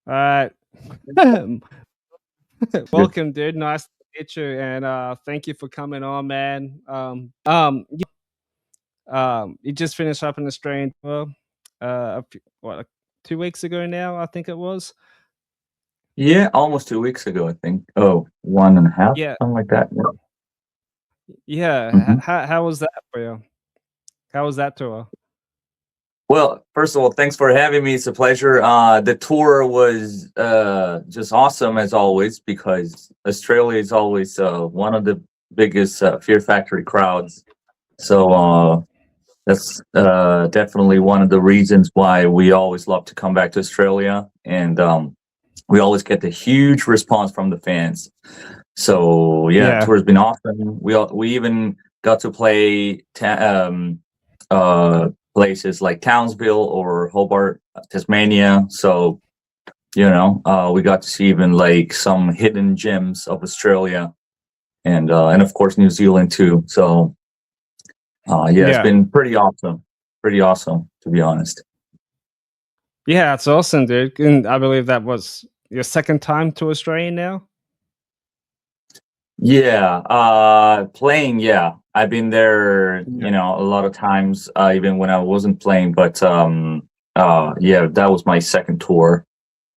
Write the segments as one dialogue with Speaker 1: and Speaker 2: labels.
Speaker 1: All right. Welcome, dude. Nice to meet you, and thank you for coming on, man. You just finished up an Australian tour, like 2 weeks ago now, I think it was.
Speaker 2: Yeah, almost 2 weeks ago, I think. Oh, one and a half,
Speaker 1: Yeah,
Speaker 2: something like that.
Speaker 1: yeah.
Speaker 2: hmm
Speaker 1: How was that for you? How was that tour?
Speaker 2: Well, first of all, thanks for having me. It's a pleasure. The tour was just awesome as always because Australia is always one of the biggest Fear Factory crowds. So that's definitely one of the reasons why we always love to come back to Australia, and we always get a huge response from the fans. So yeah,
Speaker 1: Yeah,
Speaker 2: tour's been awesome. We even got to play places like Townsville or Hobart, Tasmania. So we got to see even like some hidden gems of Australia, and of course New Zealand too. So yeah, it's
Speaker 1: yeah,
Speaker 2: been pretty awesome to be honest.
Speaker 1: yeah. It's awesome, dude. And I believe that was your second time to Australia now.
Speaker 2: Yeah, playing. Yeah, I've been there,
Speaker 1: Yeah.
Speaker 2: a lot of times, even when I wasn't playing. But yeah, that was my second tour,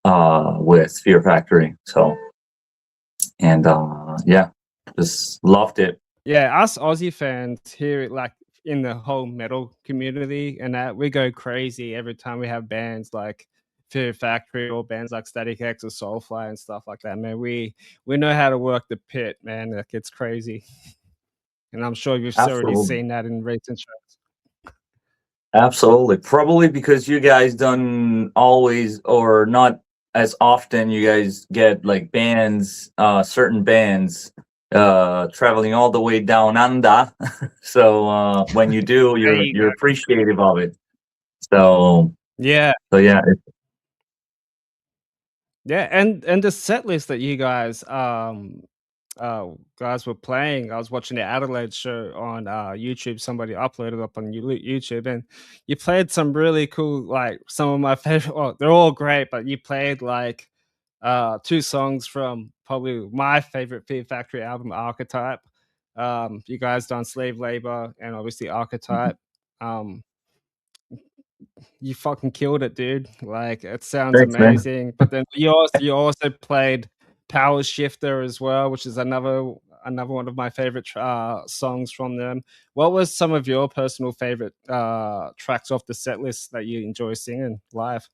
Speaker 2: with Fear Factory. So, and yeah, just loved it.
Speaker 1: Yeah, us Aussie fans here, like in the whole metal community, and that we go crazy every time we have bands like Fear Factory or bands like Static X or Soulfly and stuff like that. Man, we know how to work the pit, man. Like it's crazy, and I'm sure you've already
Speaker 2: Absolutely,
Speaker 1: seen that in recent shows.
Speaker 2: absolutely. Probably because you guys don't always or not as often. You guys get like bands, certain bands traveling all the way down under. So when you do,
Speaker 1: There
Speaker 2: you're
Speaker 1: you go.
Speaker 2: you're appreciative of it. So
Speaker 1: Yeah,
Speaker 2: so yeah,
Speaker 1: yeah, and the set list that you guys were playing. I was watching the Adelaide show on YouTube. Somebody uploaded up on YouTube, and you played some really cool, like some of my favorite. Well, they're all great, but you played like two songs from probably my favorite Fear Factory album, Archetype. You guys done Slave Labor and obviously Archetype. Um, you fucking killed it, dude. Like it sounds
Speaker 2: thanks, man.
Speaker 1: amazing. But then you also played Power Shifter as well, which is another one of my favorite songs from them. What was some of your personal favorite tracks off the set list that you enjoy singing live?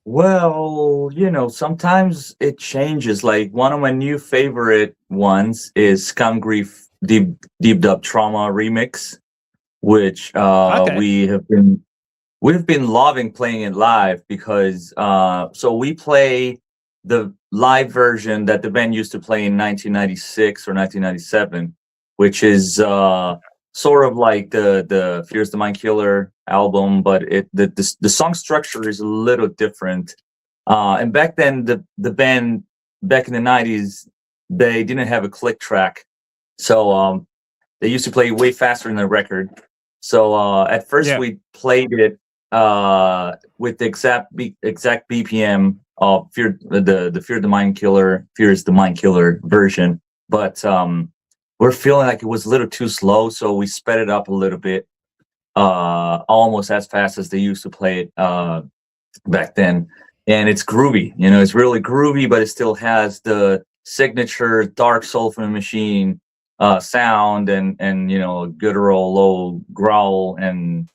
Speaker 2: Well, sometimes it changes. Like one of my new favorite ones is Scum Grief Deep Dub Trauma remix, which
Speaker 1: Okay.
Speaker 2: we've been loving playing it live because so we play the live version that the band used to play in 1996 or 1997, which is sort of like the Fears the Mind Killer album, but the song structure is a little different. And back then, the band back in the 90s, they didn't have a click track, so they used to play way faster than the record. So at first
Speaker 1: Yeah.
Speaker 2: we played it with the exact BPM of the Fear the Mind Killer, Fear is the Mind Killer version, but we're feeling like it was a little too slow, so we sped it up a little bit, almost as fast as they used to play it back then. And it's groovy, it's really groovy, but it still has the signature Dark Soul from the Machine sound, and a good old low growl, and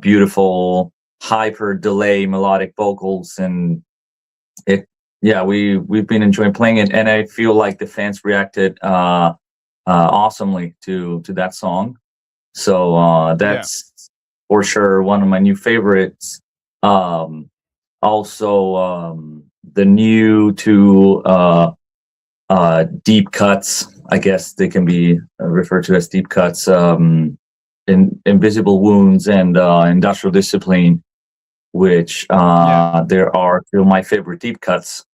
Speaker 2: beautiful hyper delay melodic vocals. And it yeah, we've been enjoying playing it, and I feel like the fans reacted awesomely to that song. So
Speaker 1: Yeah.
Speaker 2: that's for sure one of my new favorites. um Also, the new two deep cuts, I guess they can be referred to as deep cuts, in Invisible Wounds and Industrial Discipline, which
Speaker 1: Yeah.
Speaker 2: there are two of my favorite deep cuts.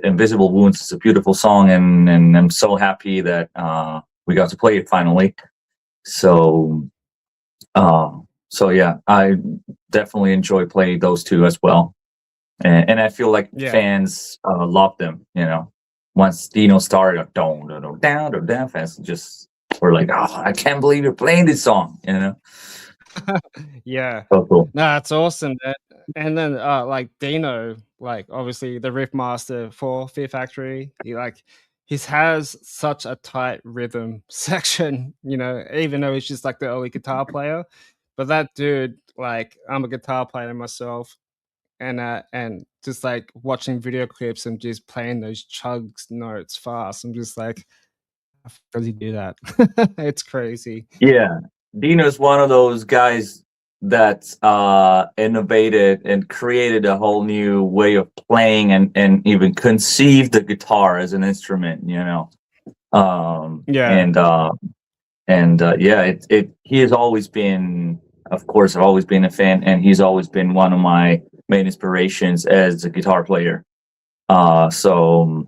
Speaker 2: Invisible Wounds is a beautiful song, and I'm so happy that we got to play it finally. So, uh, so yeah, I definitely enjoy playing those two as well. and I feel like
Speaker 1: Yeah.
Speaker 2: fans love them. Once Dino started, down, fans just were like, "Oh, I can't believe you're playing this song."
Speaker 1: Yeah.
Speaker 2: So cool.
Speaker 1: No, that's awesome, man. And then like Dino, like obviously the riff master for FearFactory, he has such a tight rhythm section, even though he's just like the early guitar player. But that dude, like I'm a guitar player myself, and just like watching video clips and just playing those chugs notes fast. I'm just like, how does he do that? It's crazy.
Speaker 2: Yeah, Dino's one of those guys that innovated and created a whole new way of playing and even conceived the guitar as an instrument.
Speaker 1: Yeah.
Speaker 2: Yeah, he has always been, of course, I've always been a fan, and he's always been one of my main inspirations as a guitar player. So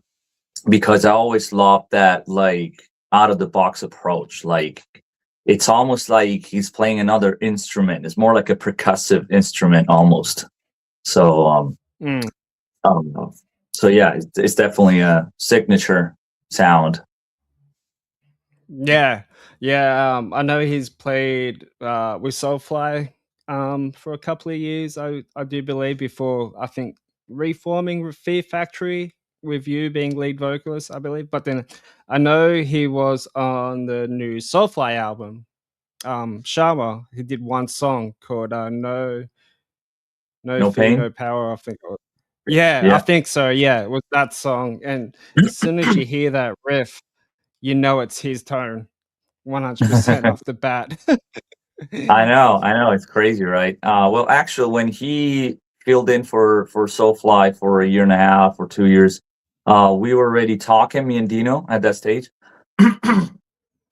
Speaker 2: because I always loved that like out of the box approach, like it's almost like he's playing another instrument. It's more like a percussive instrument almost. So
Speaker 1: Mm.
Speaker 2: so yeah, it's definitely a signature sound.
Speaker 1: Yeah, yeah. I know he's played with Soulfly for a couple of years. I do believe before I think reforming with Fear Factory with you being lead vocalist, I believe. But then I know he was on the new Soulfly album. Sharma, he did one song called No
Speaker 2: No
Speaker 1: Fear,
Speaker 2: Pain.
Speaker 1: No Power. I think. Yeah, I
Speaker 2: Yeah.
Speaker 1: think so. Yeah, it was that song. And as soon as you hear that riff, you know it's his tone. 100% off the bat.
Speaker 2: I know, it's crazy, right? Well, actually, when he filled in for Soulfly for a year and a half or 2 years, we were already talking, me and Dino, at that stage,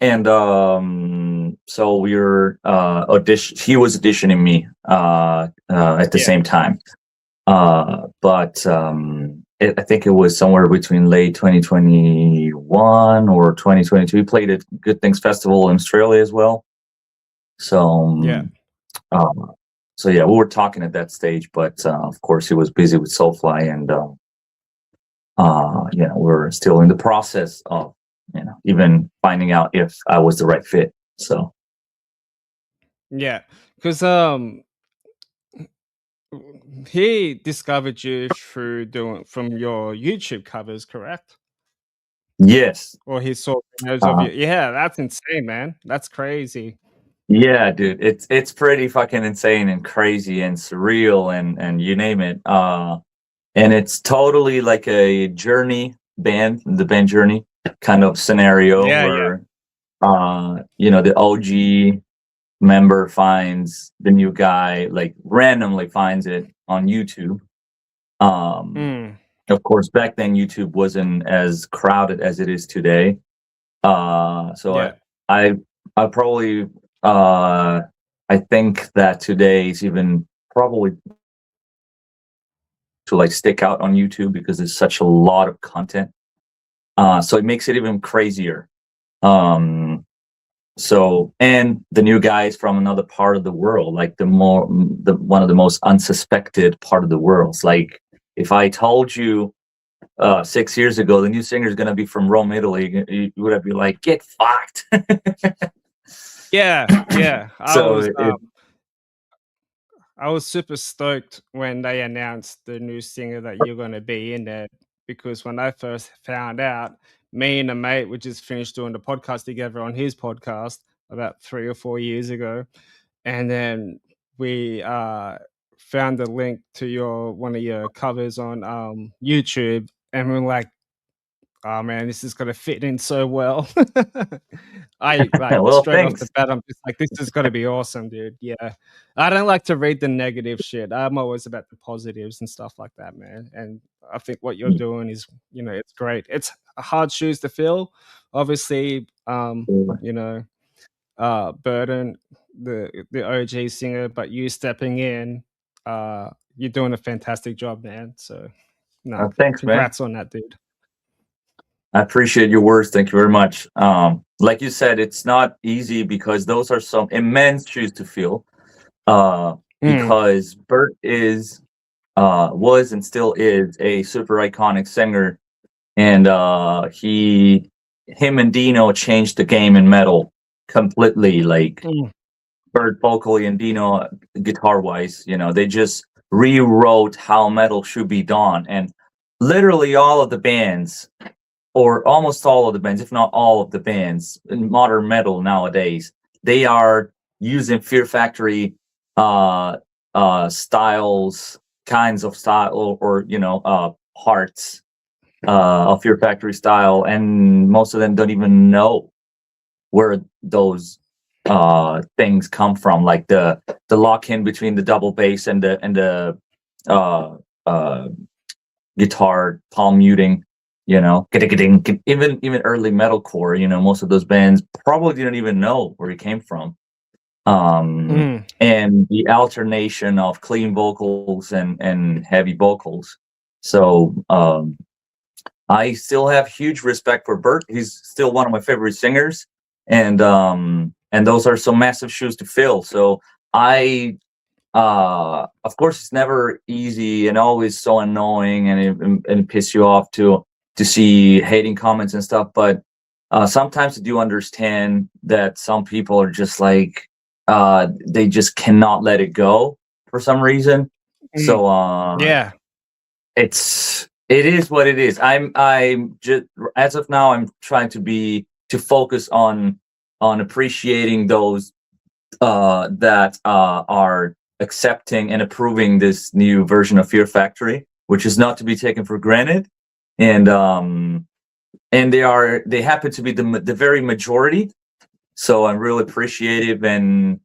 Speaker 2: and so we were audition. He was auditioning me at the
Speaker 1: Yeah.
Speaker 2: same time, but I think it was somewhere between late 2021 or 2022. He played at Good Things Festival in Australia as well. So
Speaker 1: Yeah.
Speaker 2: so yeah, we were talking at that stage, but of course he was busy with Soulfly, and we're still in the process of even finding out if I was the right fit. So
Speaker 1: Yeah. Because he discovered you through doing from your YouTube covers, correct?
Speaker 2: yes,
Speaker 1: Or he saw videos of
Speaker 2: uh,
Speaker 1: you. Yeah, that's insane, man. That's crazy.
Speaker 2: yeah, dude, it's pretty fucking insane and crazy and surreal and you name it. And it's totally like a journey band, the band Journey kind of scenario
Speaker 1: Yeah, yeah.
Speaker 2: where the OG member finds the new guy, like randomly finds it on YouTube.
Speaker 1: Mm.
Speaker 2: Of course, back then YouTube wasn't as crowded as it is today. So
Speaker 1: Yeah.
Speaker 2: I probably I think that today is even probably to like stick out on YouTube because there's such a lot of content. So it makes it even crazier. So, and the new guys from another part of the world, like one of the most unsuspected part of the world. It's like if I told you 6 years ago the new singer is gonna be from Rome, Italy, you would have been like, get fucked.
Speaker 1: Yeah, yeah.
Speaker 2: So
Speaker 1: I was super stoked when they announced the new singer that you're gonna be in there, because when I first found out, me and a mate we just finished doing the podcast together on his podcast about 3 or 4 years ago, and then we found the link to your one of your covers on YouTube, and we're like, oh man, this is gonna fit in so well. I like
Speaker 2: well,
Speaker 1: straight off the
Speaker 2: thanks.
Speaker 1: bat, I'm just like, this is gonna be awesome, dude. Yeah. I don't like to read the negative shit. I'm always about the positives and stuff like that, man. And I think what you're doing is, it's great. It's hard shoes to fill. Obviously, you know, Burton, the OG singer, but you stepping in, you're doing a fantastic job, man. So no,
Speaker 2: Thanks, man.
Speaker 1: congrats on that, dude.
Speaker 2: I appreciate your words. Thank you very much. Like you said, it's not easy because those are some immense shoes to fill.
Speaker 1: Mm.
Speaker 2: Because Bert is was and still is a super iconic singer, and him and Dino changed the game in metal completely. Like Bert vocally and Dino guitar wise, they just rewrote how metal should be done, and literally all of the bands, or almost all of the bands, if not all of the bands in modern metal nowadays, they are using FearFactory styles, kinds of style, or parts of FearFactory style, and most of them don't even know where those things come from, like the lock in between the double bass and the guitar palm muting. Even early metalcore, most of those bands probably didn't even know where it came from. And the alternation of clean vocals and heavy vocals. So I still have huge respect for Bert. He's still one of my favorite singers, and those are some massive shoes to fill. So of course, it's never easy and always so annoying, and it pisses you off to see hating comments and stuff. But sometimes I do understand that some people are just like, they just cannot let it go for some reason. So
Speaker 1: yeah,
Speaker 2: it is what it is. I'm just, as of now, I'm trying to focus on appreciating those that are accepting and approving this new version of FearFactory, which is not to be taken for granted. And they happen to be the very majority. So I'm really appreciative, and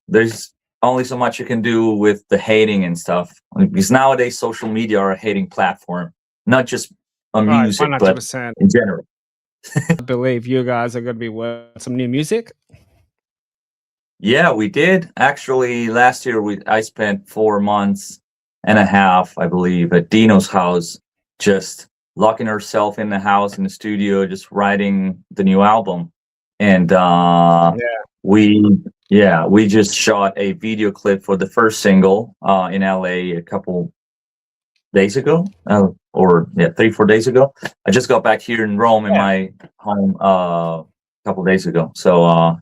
Speaker 2: there's only so much you can do with the hating and stuff, because nowadays social media are a hating platform, not just on music, but in general.
Speaker 1: I believe you guys are going to be working some new music.
Speaker 2: Yeah, we did. Actually, last year I spent 4 months and a half, I believe, at Dino's house, just locking herself in the house, in the studio, just writing the new album. And we just shot a video clip for the first single in LA a couple days ago, 3-4 days ago. I just got back here in Rome in my home a couple days ago. So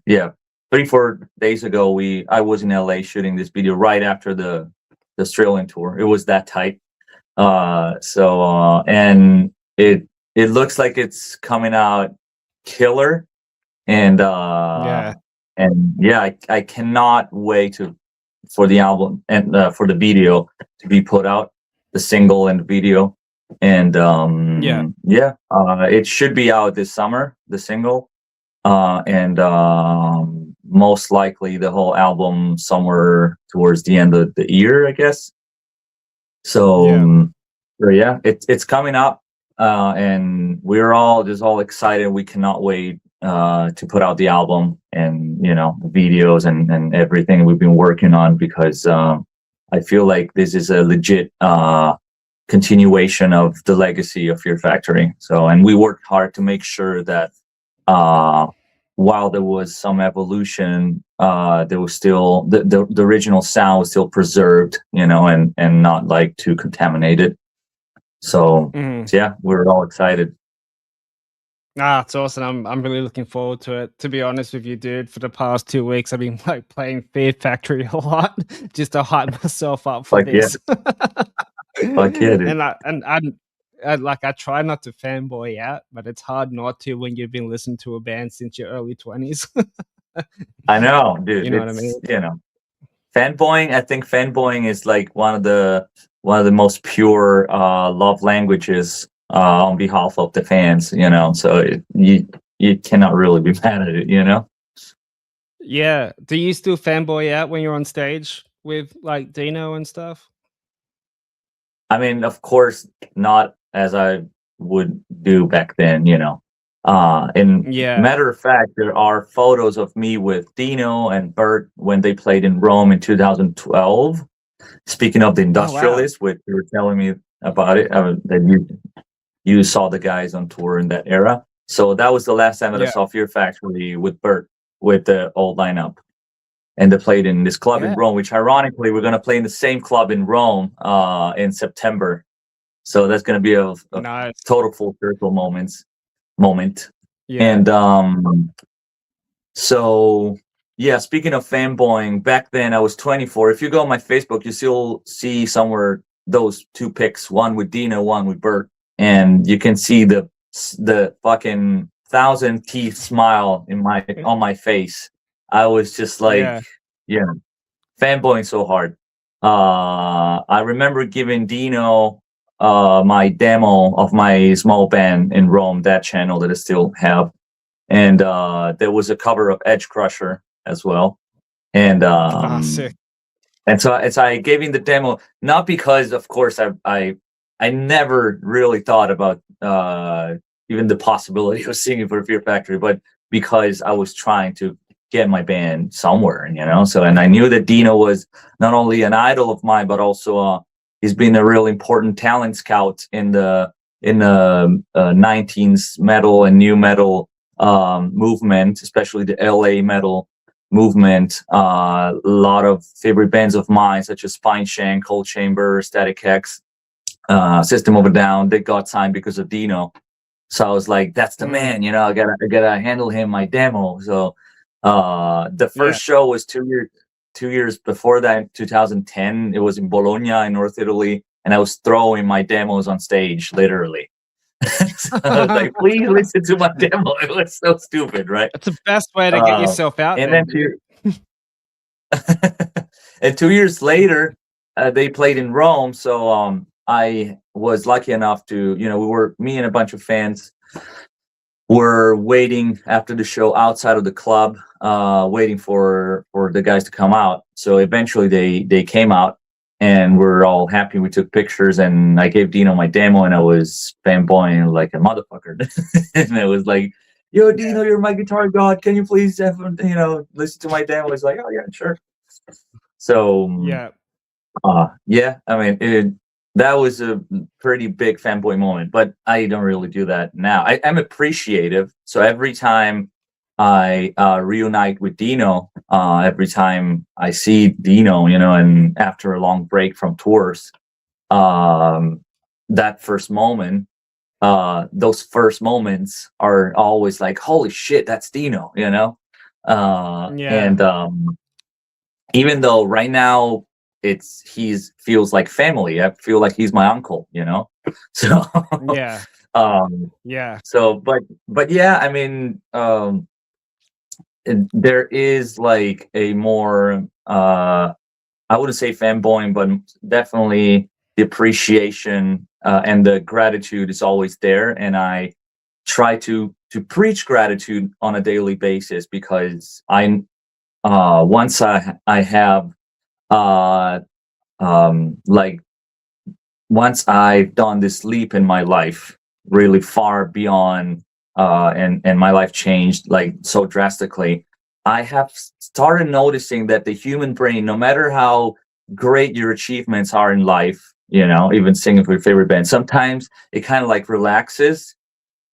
Speaker 2: 3-4 days ago, I was in LA shooting this video right after the Australian tour. It was that tight. And it looks like it's coming out killer. And I cannot wait for the album and for the video to be put out, the single and the video. And it should be out this summer, the single, and most likely the whole album somewhere towards the end of the year, I guess. So it's coming up, and we're all excited. We cannot wait to put out the album and videos and everything we've been working on, because I feel like this is a legit continuation of the legacy of FearFactory. So, and we worked hard to make sure that while there was some evolution, there was still the original sound was still preserved, and not like too contaminated. So we're all excited.
Speaker 1: It's awesome. I'm really looking forward to it. To be honest with you, dude, for the past 2 weeks, I've been playing FearFactory a lot just to hype myself up for this.
Speaker 2: Dude.
Speaker 1: I try not to fanboy out, but it's hard not to when you've been listening to a band since your early 20s.
Speaker 2: I know, dude.
Speaker 1: You know what I mean?
Speaker 2: Fanboying. I think fanboying is like one of the most pure love languages on behalf of the fans. So you cannot really be mad at it.
Speaker 1: Yeah. Do you still fanboy out when you're on stage with like Dino and stuff?
Speaker 2: I mean, of course, not as I would do back then, matter of fact, there are photos of me with Dino and Bert when they played in Rome in 2012. Speaking of the Industrialist, which you were telling me about it, that you saw the guys on tour in that era. So that was the last time that I saw FearFactory with Bert, with the old lineup. and they played in this club in
Speaker 1: Yeah.
Speaker 2: Rome, which ironically we're gonna play in the same club in Rome in September. So that's gonna be a
Speaker 1: Nice.
Speaker 2: total full circle moment.
Speaker 1: Yeah.
Speaker 2: And so yeah, speaking of fanboying, back then I was 24. If you go on my Facebook, you still see somewhere those two pics, one with Dino, one with Bert, and you can see the fucking 1,000 teeth smile on my face. I was just like, yeah, fanboying so hard. I remember giving Dino my demo of my small band in Rome, that channel that I still have, and there was a cover of Edge Crusher as well, and
Speaker 1: Sick.
Speaker 2: and so I gave him the demo, not because, of course, I never really thought about even the possibility of singing for FearFactory, but because I was trying to get my band somewhere, you know. So, and I knew that Dino was not only an idol of mine, but also he's been a real important talent scout in the 19s metal and new metal movement, especially the LA metal movement. A lot of favorite bands of mine, such as Spine Shank, Cold Chamber, Static X, System of a Down, they got signed because of Dino. So I was like, that's the man, you know. I gotta handle him my demo. So the first show was 2 years before that, in 2010. It was in Bologna in North Italy, and I was throwing my demos on stage, literally. So I was like, please listen to my demo. It was so stupid, right?
Speaker 1: That's the best way to get yourself out
Speaker 2: and
Speaker 1: there.
Speaker 2: And 2 years later, they played in Rome. So I was lucky enough to, you know, me and a bunch of fans were waiting after the show outside of the club, waiting for the guys to come out. So eventually they came out, and we're all happy. We took pictures, and I gave Dino my demo, and I was fanboying like a motherfucker. And I was like, yo, Dino, you're my guitar god. Can you please, listen to my demo? He's like, oh yeah, sure. So yeah, I mean, that was a pretty big fanboy moment, but I don't really do that now. I'm appreciative. So every time I reunite with Dino, every time I see Dino, you know, and after a long break from tours, that first moment, those first moments are always like, holy shit, that's Dino, you know? And even though right now feels like family, I feel like he's my uncle, you know? So so but yeah, I mean, there is like a more I wouldn't say fanboying, but definitely the appreciation and the gratitude is always there, and I try to preach gratitude on a daily basis, because once I have like once I've done this leap in my life really far beyond and my life changed like so drastically, I have started noticing that the human brain, no matter how great your achievements are in life, you know, even singing for your favorite band, sometimes it kind of like relaxes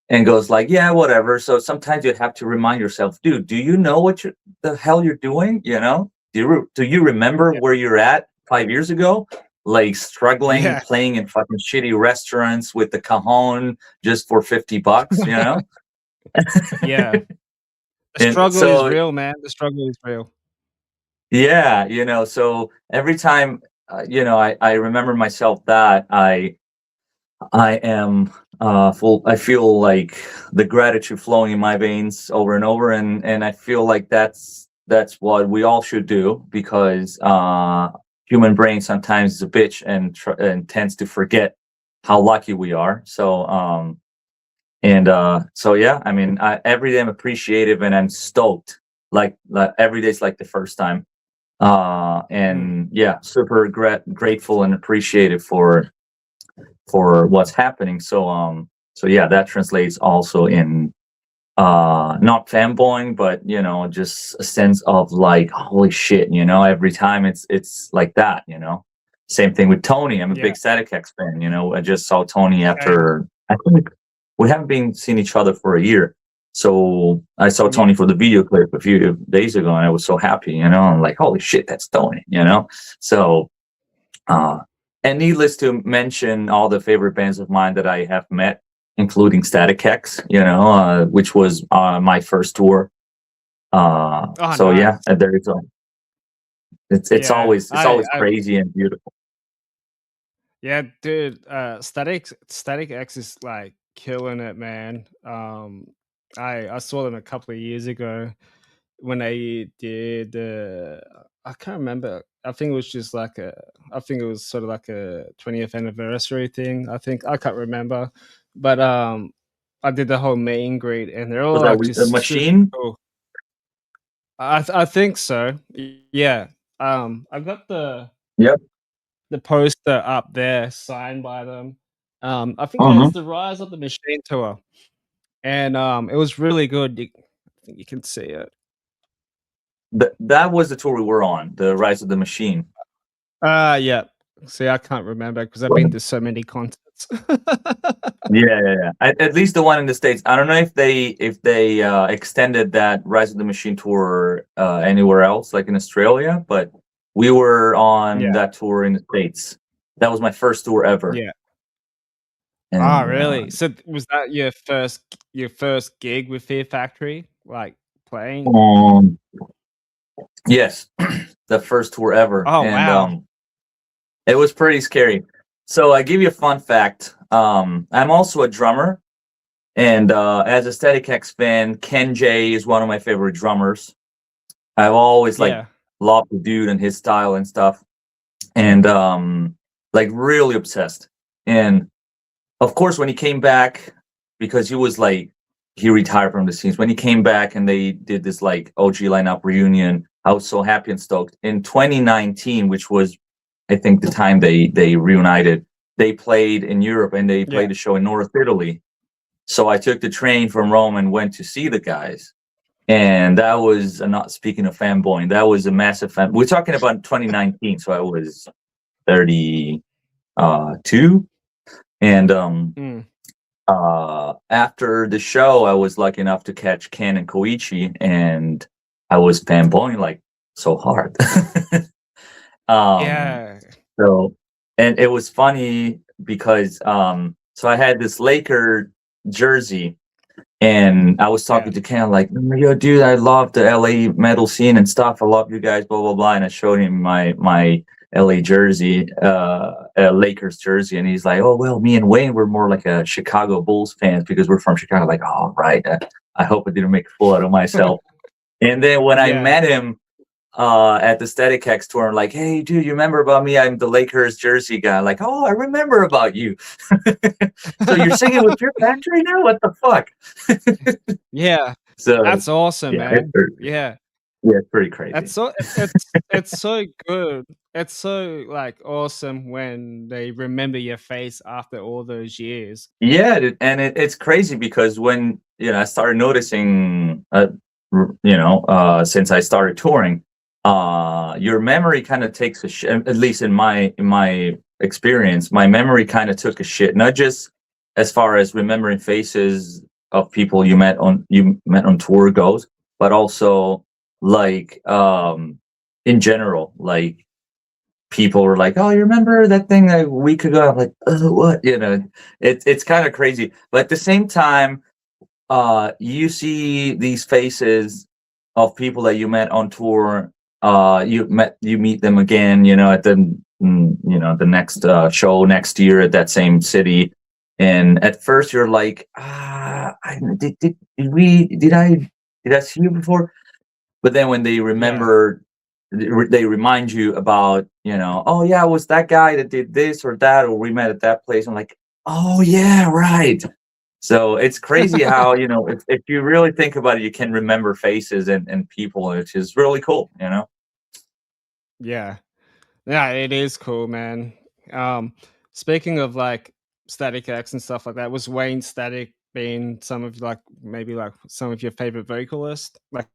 Speaker 2: and goes like, yeah, whatever. So sometimes you have to remind yourself, dude, do you know what the hell you're doing? You know, do you remember where you're at 5 years ago? Like struggling, playing in fucking shitty restaurants with the cajon just for $50, you know?
Speaker 1: The struggle is real, man. The struggle is real.
Speaker 2: Yeah, you know, so every time, you know, I remember myself that I am full. I feel like the gratitude flowing in my veins over and over, and I feel like that's what we all should do, because human brain sometimes is a bitch and tends to forget how lucky we are. So so yeah, I mean, every day I'm appreciative and I'm stoked. Like every day's like the first time. And yeah, super grateful and appreciative for what's happening. So yeah, that translates also in not fanboying, but you know, just a sense of like, holy shit, you know, every time it's like that, you know. Same thing with Tony. I'm a big Static X fan, you know. I just saw Tony after, I think we haven't been seeing each other for a year. So I saw
Speaker 1: Yeah.
Speaker 2: Tony for the video clip a few days ago, and I was so happy. I'm like, holy shit, that's Tony. So uh, and needless to mention, all the favorite bands of mine that I have met, including Static X, which was my first tour.
Speaker 1: Oh,
Speaker 2: So
Speaker 1: nice.
Speaker 2: yeah, there you go. It's
Speaker 1: Yeah.
Speaker 2: always crazy and beautiful.
Speaker 1: Yeah, dude, Static X is like killing it, man. I saw them a couple of years ago when they did I can't remember. I think it was just like I think it was sort of like a 20th anniversary thing. I think I can't remember. But I did the whole meet and greet and they're
Speaker 2: Was
Speaker 1: all
Speaker 2: that
Speaker 1: like
Speaker 2: with the
Speaker 1: just super
Speaker 2: machine?
Speaker 1: cool. I think so. Yeah. I got
Speaker 2: Yep.
Speaker 1: the poster up there signed by them. I think
Speaker 2: Uh-huh.
Speaker 1: it's the Rise of the Machine tour, and it was really good. I think you can see it.
Speaker 2: That was the tour we were on, the Rise of the Machine.
Speaker 1: Yeah. See, I can't remember because I've been to so many concerts.
Speaker 2: Yeah. At least the one in the States. I don't know if they extended that Rise of the Machine tour anywhere else, like in Australia, but we were on
Speaker 1: Yeah,
Speaker 2: that tour in the States. That was my first tour ever.
Speaker 1: yeah. Oh,
Speaker 2: And
Speaker 1: really? So was that your first gig with Fear Factory, like playing?
Speaker 2: um, yes, the first tour ever.
Speaker 1: Oh,
Speaker 2: And
Speaker 1: wow.
Speaker 2: it was pretty scary. So I give you a fun fact. I'm also a drummer. And as a Static X fan, Ken J is one of my favorite drummers. I've always
Speaker 1: Yeah,
Speaker 2: loved the dude and his style and stuff, and like really obsessed. And of course, when he came back, because he retired from the scenes. When he came back and they did this like OG lineup reunion, I was so happy and stoked. In 2019, which was I think the time they reunited, they played in Europe and they
Speaker 1: yeah.
Speaker 2: played a show in North Italy. So I took the train from Rome and went to see the guys. And that was not speaking of fanboying. That was a massive fan. We're talking about 2019, so I was 32, and
Speaker 1: Mm.
Speaker 2: after the show, I was lucky enough to catch Ken and Kohichi, and I was fanboying like so hard. um,
Speaker 1: Yeah,
Speaker 2: so, and it was funny because so I had this Laker jersey. And I was
Speaker 1: yeah.
Speaker 2: talking to Ken, like, yo, dude, I love the LA metal scene and stuff. I love you guys, blah, blah, blah. And I showed him my LA jersey, Lakers jersey. And he's like, oh, well, me and Wayne, we're more like a Chicago Bulls fans because we're from Chicago. Like, oh, right. I hope I didn't make a fool out of myself. And then when I
Speaker 1: Yeah.
Speaker 2: met him at the Static X tour, I'm like, hey, dude, you remember about me? I'm the Lakers jersey guy. Like, oh, I remember about you. So you're singing with FearFactory now? What the fuck?
Speaker 1: Yeah.
Speaker 2: So
Speaker 1: That's awesome,
Speaker 2: yeah,
Speaker 1: man. Yeah.
Speaker 2: it's pretty crazy.
Speaker 1: It's so good. It's so, like, awesome when they remember your face after all those years.
Speaker 2: Yeah, and it's crazy because when I started noticing, since I started touring, your memory kind of takes a shit. At least in my experience, my memory kind of took a shit. Not just as far as remembering faces of people you met on tour goes, but also like in general, like people were like, "Oh, you remember that thing a week ago?" I'm like, "What?" It's kind of crazy, but at the same time, you see these faces of people that you met on tour. You meet them again, at the next show next year at that same city, and at first you're like, did I see you before? But then when they
Speaker 1: Yeah.
Speaker 2: remember, they remind you about, oh yeah, it was that guy that did this or that, or we met at that place. I'm like, oh yeah, right. So it's crazy how, if you really think about it, you can remember faces and people, which is really cool.
Speaker 1: Yeah. Yeah, it is cool, man. Um, Speaking of, like, Static X and stuff like that, was Wayne Static being some of, like, maybe, like, some of your favorite vocalists? Like,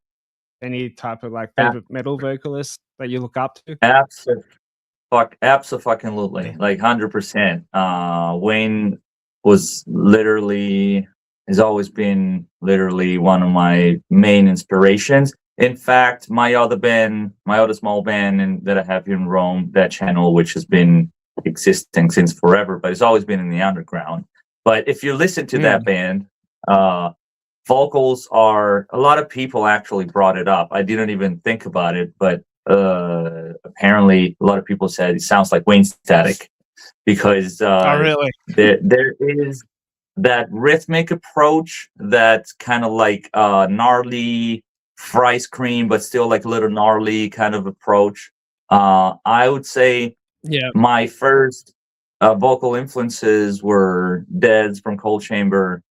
Speaker 1: any type of, like,
Speaker 2: A-
Speaker 1: favorite metal vocalist that you look up to?
Speaker 2: Abso-fucking-lutely, like 100%. Wayne was literally has always been literally one of my main inspirations. In fact, my other small band that I have here in Rome, that channel, which has been existing since forever, but it's always been in the underground. But if you listen to that band, vocals are, a lot of people actually brought it up. I didn't even think about it, but apparently a lot of people said it sounds like Wayne Static, because
Speaker 1: Oh, really?
Speaker 2: there is that rhythmic approach that's kind of like gnarly fry scream, but still like a little gnarly kind of approach. I would say
Speaker 1: Yeah.
Speaker 2: my first vocal influences were Deads from Cold Chamber.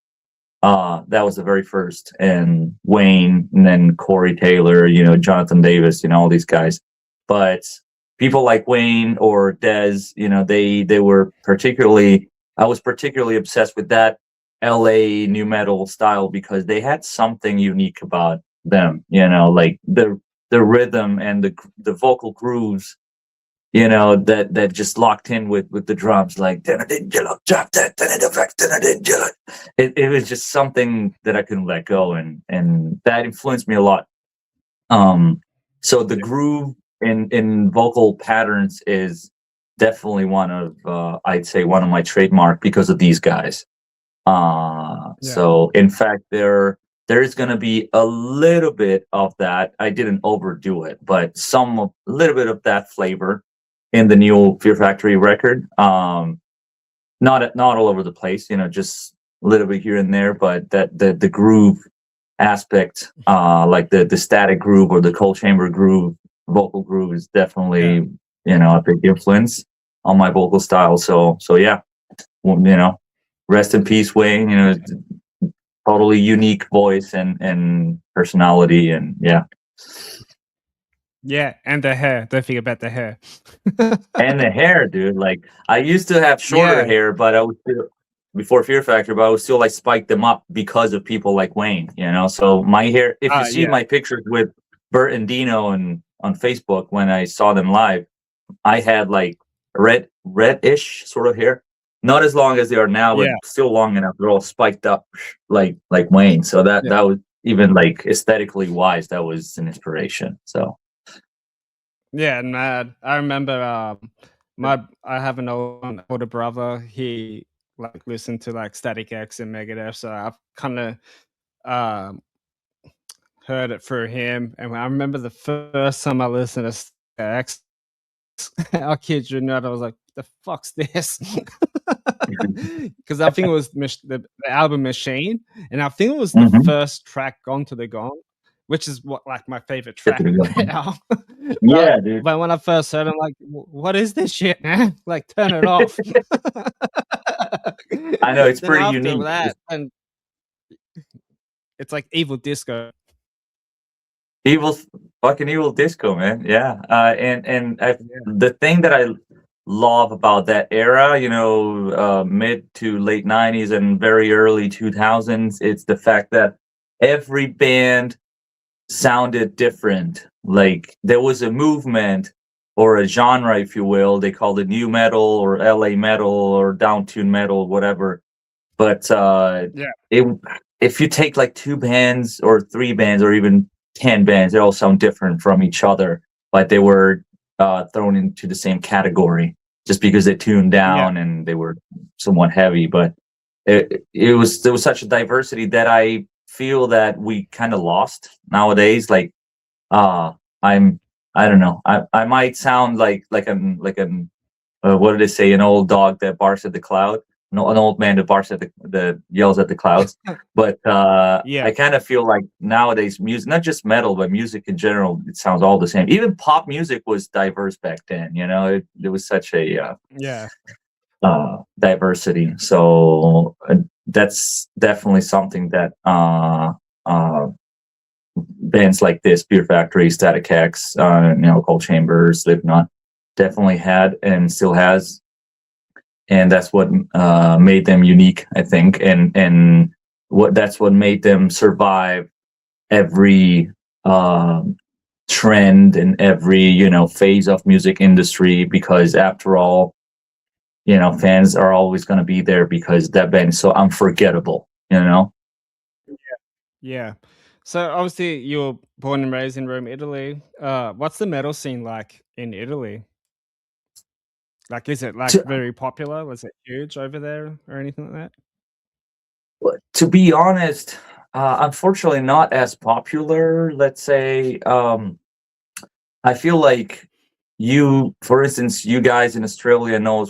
Speaker 2: That was the very first, and Wayne, and then Corey Taylor, Jonathan Davis, all these guys. But people like Wayne or Dez, they were particularly, I was particularly obsessed with that LA new metal style because they had something unique about them, like the rhythm and the vocal grooves, that just locked in with the drums, like it was just something that I couldn't let go, and that influenced me a lot. So the groove in vocal patterns is definitely one of I'd say one of my trademark because of these guys. So in fact there is going to be a little bit of that. I didn't overdo it, but a little bit of that flavor in the new FearFactory record. Not all over the place, just a little bit here and there, but that the groove aspect, like the static groove or the cold chamber groove, vocal groove, is definitely a big influence on my vocal style. So yeah, rest in peace, Wayne. Totally unique voice and personality, and yeah.
Speaker 1: Yeah, and the hair. Don't think about the hair.
Speaker 2: And the hair, dude. Like, I used to have shorter hair, but I was still, before FearFactory, but I would still like spike them up because of people like Wayne, So my hair, if you see my pictures with Burton and Dino on Facebook when I saw them live, I had like reddish sort of hair. Not as long as they are now, but still long enough. They're all spiked up like Wayne. So that was, even like aesthetically wise, that was an inspiration. So
Speaker 1: yeah, and I remember I have an older brother. He like listened to like Static X and Megadeth, so I've kind of heard it through him. And I remember the first time I listened to Static X, I kid you not, I was like, "The fuck's this?" Because I think it was the album Machine, and I think it was the first track, Gone to the Gone, which is what like my favorite track now.
Speaker 2: Yeah, dude.
Speaker 1: But when I first heard it, I'm like, "What is this shit, man? Like, turn it off."
Speaker 2: I know, it's pretty unique.
Speaker 1: That, and it's like evil disco.
Speaker 2: Fucking evil disco, man. Yeah. The thing that I love about that era, mid to late 90s and very early 2000s, it's the fact that every band sounded different. Like, there was a movement or a genre, if you will. They called it new metal or LA metal or downtune metal, whatever. But if you take like 2 bands or 3 bands or even 10 bands, they all sound different from each other, but they were thrown into the same category just because they tuned down and they were somewhat heavy. But there was such a diversity that I feel that we kind of lost nowadays. Like, I don't know, I might sound like an what did they say, an old dog that barks at the cloud. No, an old man that barks at the yells at the clouds. But I kind of feel like nowadays music, not just metal, but music in general, it sounds all the same. Even pop music was diverse back then. There was such a diversity. So that's definitely something that bands like this, FearFactory, Static X, Cold Chamber, Slipknot, definitely had and still has. And that's what made them unique, I think, and that's what made them survive every trend and every phase of music industry. Because after all, fans are always going to be there because that band is so unforgettable.
Speaker 1: Yeah. So obviously you were born and raised in Rome, Italy. What's the metal scene like in Italy? Like, is it like
Speaker 2: To,
Speaker 1: very popular? Was it huge over there or anything like that?
Speaker 2: to be honest, unfortunately, not as popular. Let's say, I feel like you, for instance, you guys in Australia know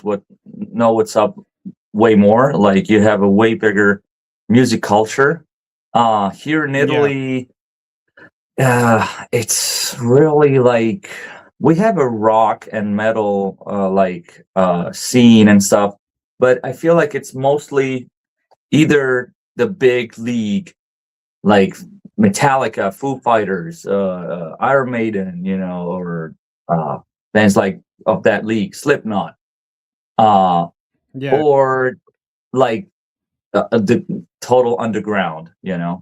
Speaker 2: what's up way more. Like you have a way bigger music culture. Here in
Speaker 1: Yeah.
Speaker 2: Italy, it's really like we have a rock and metal scene and stuff, but I feel like it's mostly either the big league like Metallica, Foo Fighters, Iron Maiden, or uh, bands like of that league, Slipknot, uh,
Speaker 1: Yeah.
Speaker 2: or like the total underground.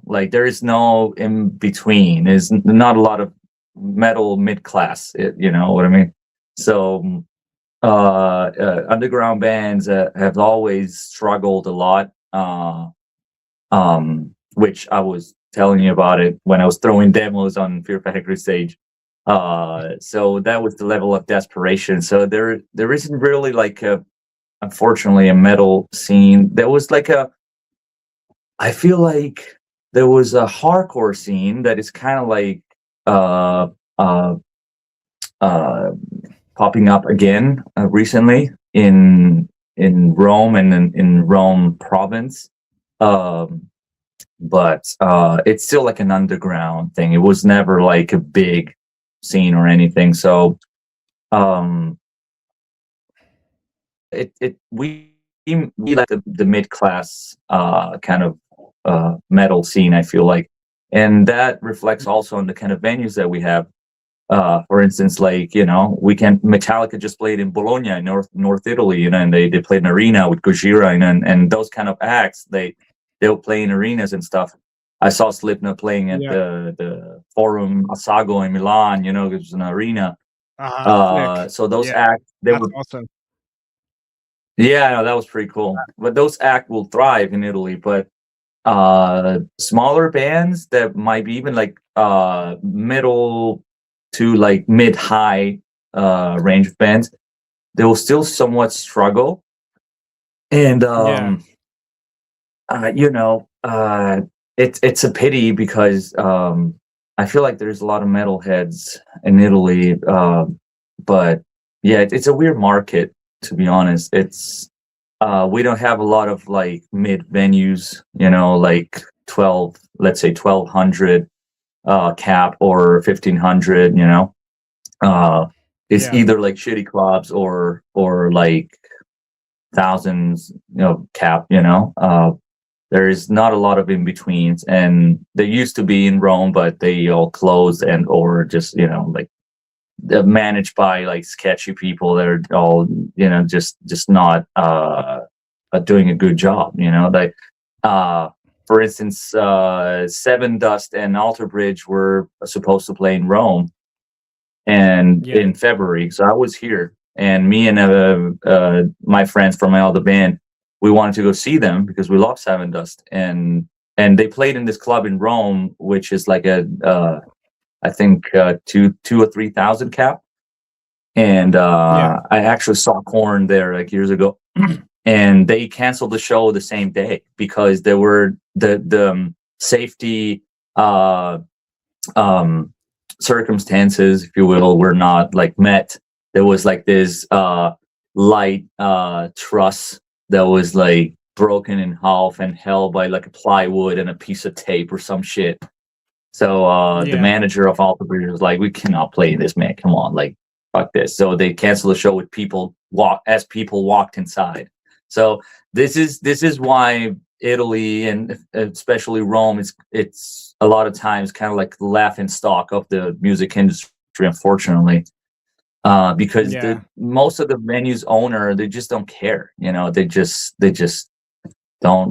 Speaker 2: Like there is no in between. There's not a lot of metal mid class. You know what I mean? So underground bands have always struggled a lot. Which I was telling you about it when I was throwing demos on FearFactory stage. So that was the level of desperation. So there isn't really like unfortunately a metal scene. There was like I feel like there was a hardcore scene that is kind of like uh uh uh popping up again recently in Rome and in Rome province. Um, but it's still like an underground thing. It was never like a big scene or anything. So um, it we like the mid class kind of metal scene. I feel like, and that reflects also on the kind of venues that we have. For instance, like we can Metallica just played in Bologna, in North Italy, and they played an arena with Gojira, and those kind of acts they'll play in arenas and stuff. I saw Slipknot playing at
Speaker 1: Yeah.
Speaker 2: the Forum Asago in Milan. It was an arena.
Speaker 1: Sick.
Speaker 2: So those
Speaker 1: Yeah.
Speaker 2: acts they
Speaker 1: That's
Speaker 2: would,
Speaker 1: awesome.
Speaker 2: yeah, no, that was pretty cool. But those acts will thrive in Italy. But smaller bands that might be even like middle to like mid high range of bands, they will still somewhat struggle. And
Speaker 1: Yeah.
Speaker 2: uh, you know, uh, it's a pity because I feel like there's a lot of metalheads in Italy, but yeah, it's a weird market to be honest. It's we don't have a lot of like mid venues, like 12, let's say 1200 cap or 1500. Uh, it's
Speaker 1: Yeah.
Speaker 2: either like shitty clubs or like thousands, cap. There's not a lot of in betweens, and they used to be in Rome, but they all closed and or just like they're managed by like sketchy people that are all just not doing a good job. Like uh, for instance, Seven Dust and Alter Bridge were supposed to play in Rome and
Speaker 1: Yeah.
Speaker 2: in February. So I was here, and me and my friends from my other band, we wanted to go see them because we love Seven Dust, and they played in this club in Rome, which is like a I think two or 3,000 cap. And
Speaker 1: Yeah.
Speaker 2: I actually saw Corn there like years ago, and they canceled the show the same day because there were the safety uh, um, circumstances, if you will, were not like met. There was like this light truss that was like broken in half and held by like a plywood and a piece of tape or some shit. So the
Speaker 1: Yeah.
Speaker 2: manager of Alpha Breeders was like, "We cannot play this, man. Come on, like fuck this." So they canceled the show with people walked inside. So this is why Italy and especially Rome it's a lot of times kind of like the laughing stock of the music industry, unfortunately, because the
Speaker 1: Yeah.
Speaker 2: most of the venues owner they just don't care. They just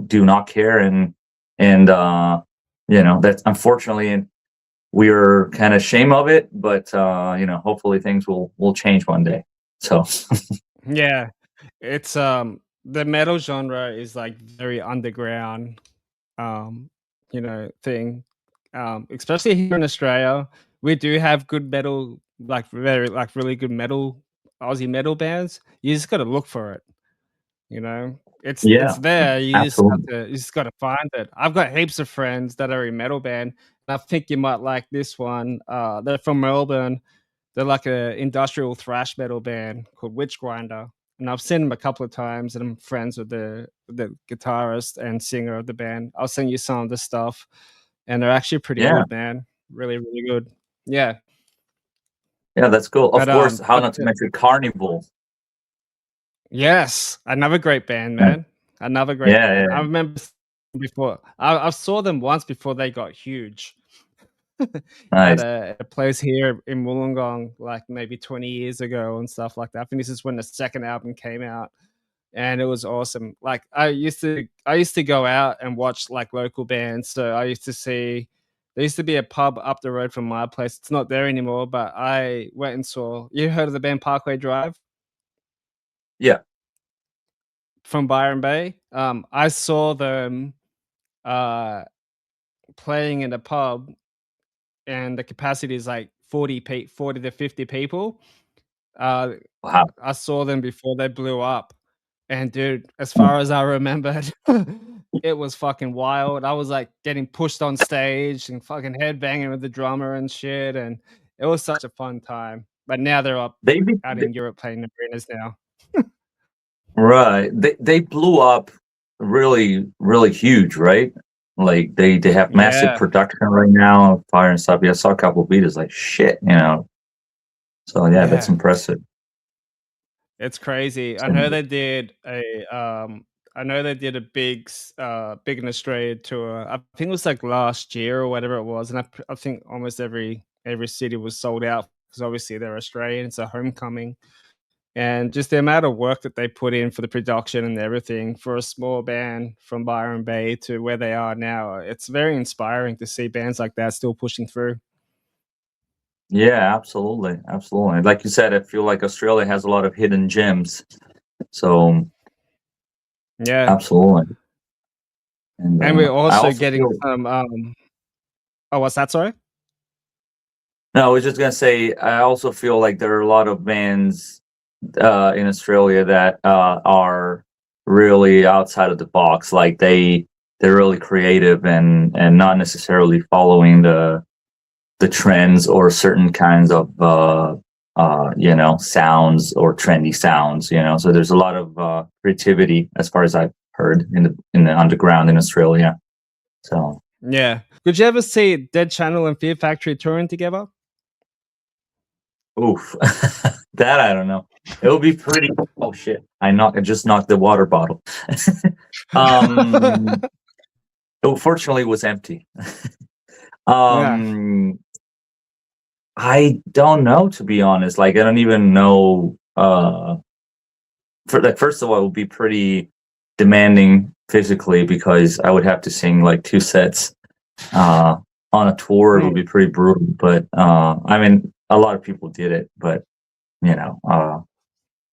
Speaker 2: do not care, and that's unfortunately, and we're kind of shame of it, but hopefully things will change one day. So
Speaker 1: Yeah. It's the metal genre is like very underground thing. especially here in Australia. We do have good metal, like very like really good metal Aussie metal bands. You just got to look for it. You know, it's
Speaker 2: Yeah,
Speaker 1: there.
Speaker 2: absolutely.
Speaker 1: You just got to find it. I've got heaps of friends that are in metal band. And I think you might like this one. They're from Melbourne. They're like a industrial thrash metal band called Witch Grinder, and I've seen them a couple of times, and I'm friends with the guitarist and singer of the band. I'll send you some of the stuff, and they're actually pretty
Speaker 2: Yeah,
Speaker 1: good, man. Really, really good. Yeah,
Speaker 2: yeah, that's cool. Of
Speaker 1: but
Speaker 2: course, how not to mention Carnival.
Speaker 1: yes, another great band,
Speaker 2: Yeah,
Speaker 1: man. Another great
Speaker 2: yeah,
Speaker 1: band. I
Speaker 2: yeah.
Speaker 1: remember before. I saw them once before they got huge. At
Speaker 2: Nice.
Speaker 1: a place here in Wollongong, like maybe 20 years ago and stuff like that. I think this is when the second album came out, and it was awesome. Like I used to go out and watch like local bands. So I used to see there used to be a pub up the road from my place. It's not there anymore, but I went and saw. You heard of the band Parkway Drive
Speaker 2: Yeah.
Speaker 1: from Byron Bay? I saw them uh, playing in a pub, and the capacity is like 40 to 50 people. Uh,
Speaker 2: Wow.
Speaker 1: I saw them before they blew up, and dude, as far as I remembered, it was fucking wild. I was, like, getting pushed on stage and fucking headbanging with the drummer and shit, and it was such a fun time. But now they're up
Speaker 2: They, be,
Speaker 1: out in Europe playing arenas now.
Speaker 2: right. They blew up really, really huge, right? Like they have massive
Speaker 1: Yeah,
Speaker 2: production right now, fire and stuff. Yeah, I saw a couple of videos like shit, you know. So yeah, that's
Speaker 1: yeah.
Speaker 2: impressive.
Speaker 1: It's crazy. I know they did a big in Australia tour. I think it was like last year or whatever it was, and I think almost every city was sold out because obviously they're Australian. It's a homecoming, and just the amount of work that they put in for the production and everything for a small band from Byron Bay to where they are now. It's very inspiring to see bands like that still pushing through.
Speaker 2: Yeah, absolutely, absolutely. Like you said, I feel like Australia has a lot of hidden gems. So
Speaker 1: Yeah,
Speaker 2: absolutely, and
Speaker 1: and we're
Speaker 2: I
Speaker 1: also
Speaker 2: also
Speaker 1: getting
Speaker 2: feel.
Speaker 1: some. Oh, what's that? Sorry.
Speaker 2: No, I was just gonna say, I also feel like there are a lot of bands in Australia that are really outside of the box. Like they're really creative and not necessarily following the trends or certain kinds of you know, sounds or trendy sounds. You know, so there's a lot of creativity as far as I've heard in the underground in Australia. So
Speaker 1: Yeah. Did you ever see Dead Channel and Fear Factory touring together?
Speaker 2: oof, that I don't know. It would be pretty. Oh shit! I just knocked the water bottle. um, fortunately, it was empty.
Speaker 1: Yeah.
Speaker 2: um, I don't know, to be honest. Like, I don't even know. For like, first of all, it would be pretty demanding physically because I would have to sing like two sets uh, on a tour. It would
Speaker 1: Mm.
Speaker 2: be pretty brutal. But I mean, a lot of people did it, but you know,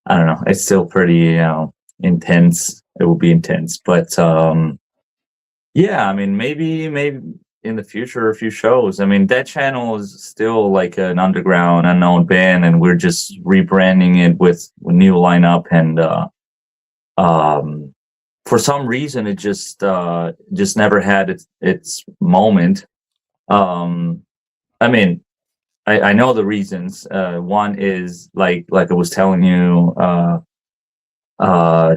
Speaker 2: I don't know. It's still pretty, you know, intense. It will be intense, but yeah. I mean, maybe in the future, a few shows. I mean, that channel is still like an underground, unknown band, and we're just rebranding it with new lineup. And um, for some reason, it just never had its moment. Um, I mean, I know the reasons. One is like I was telling you.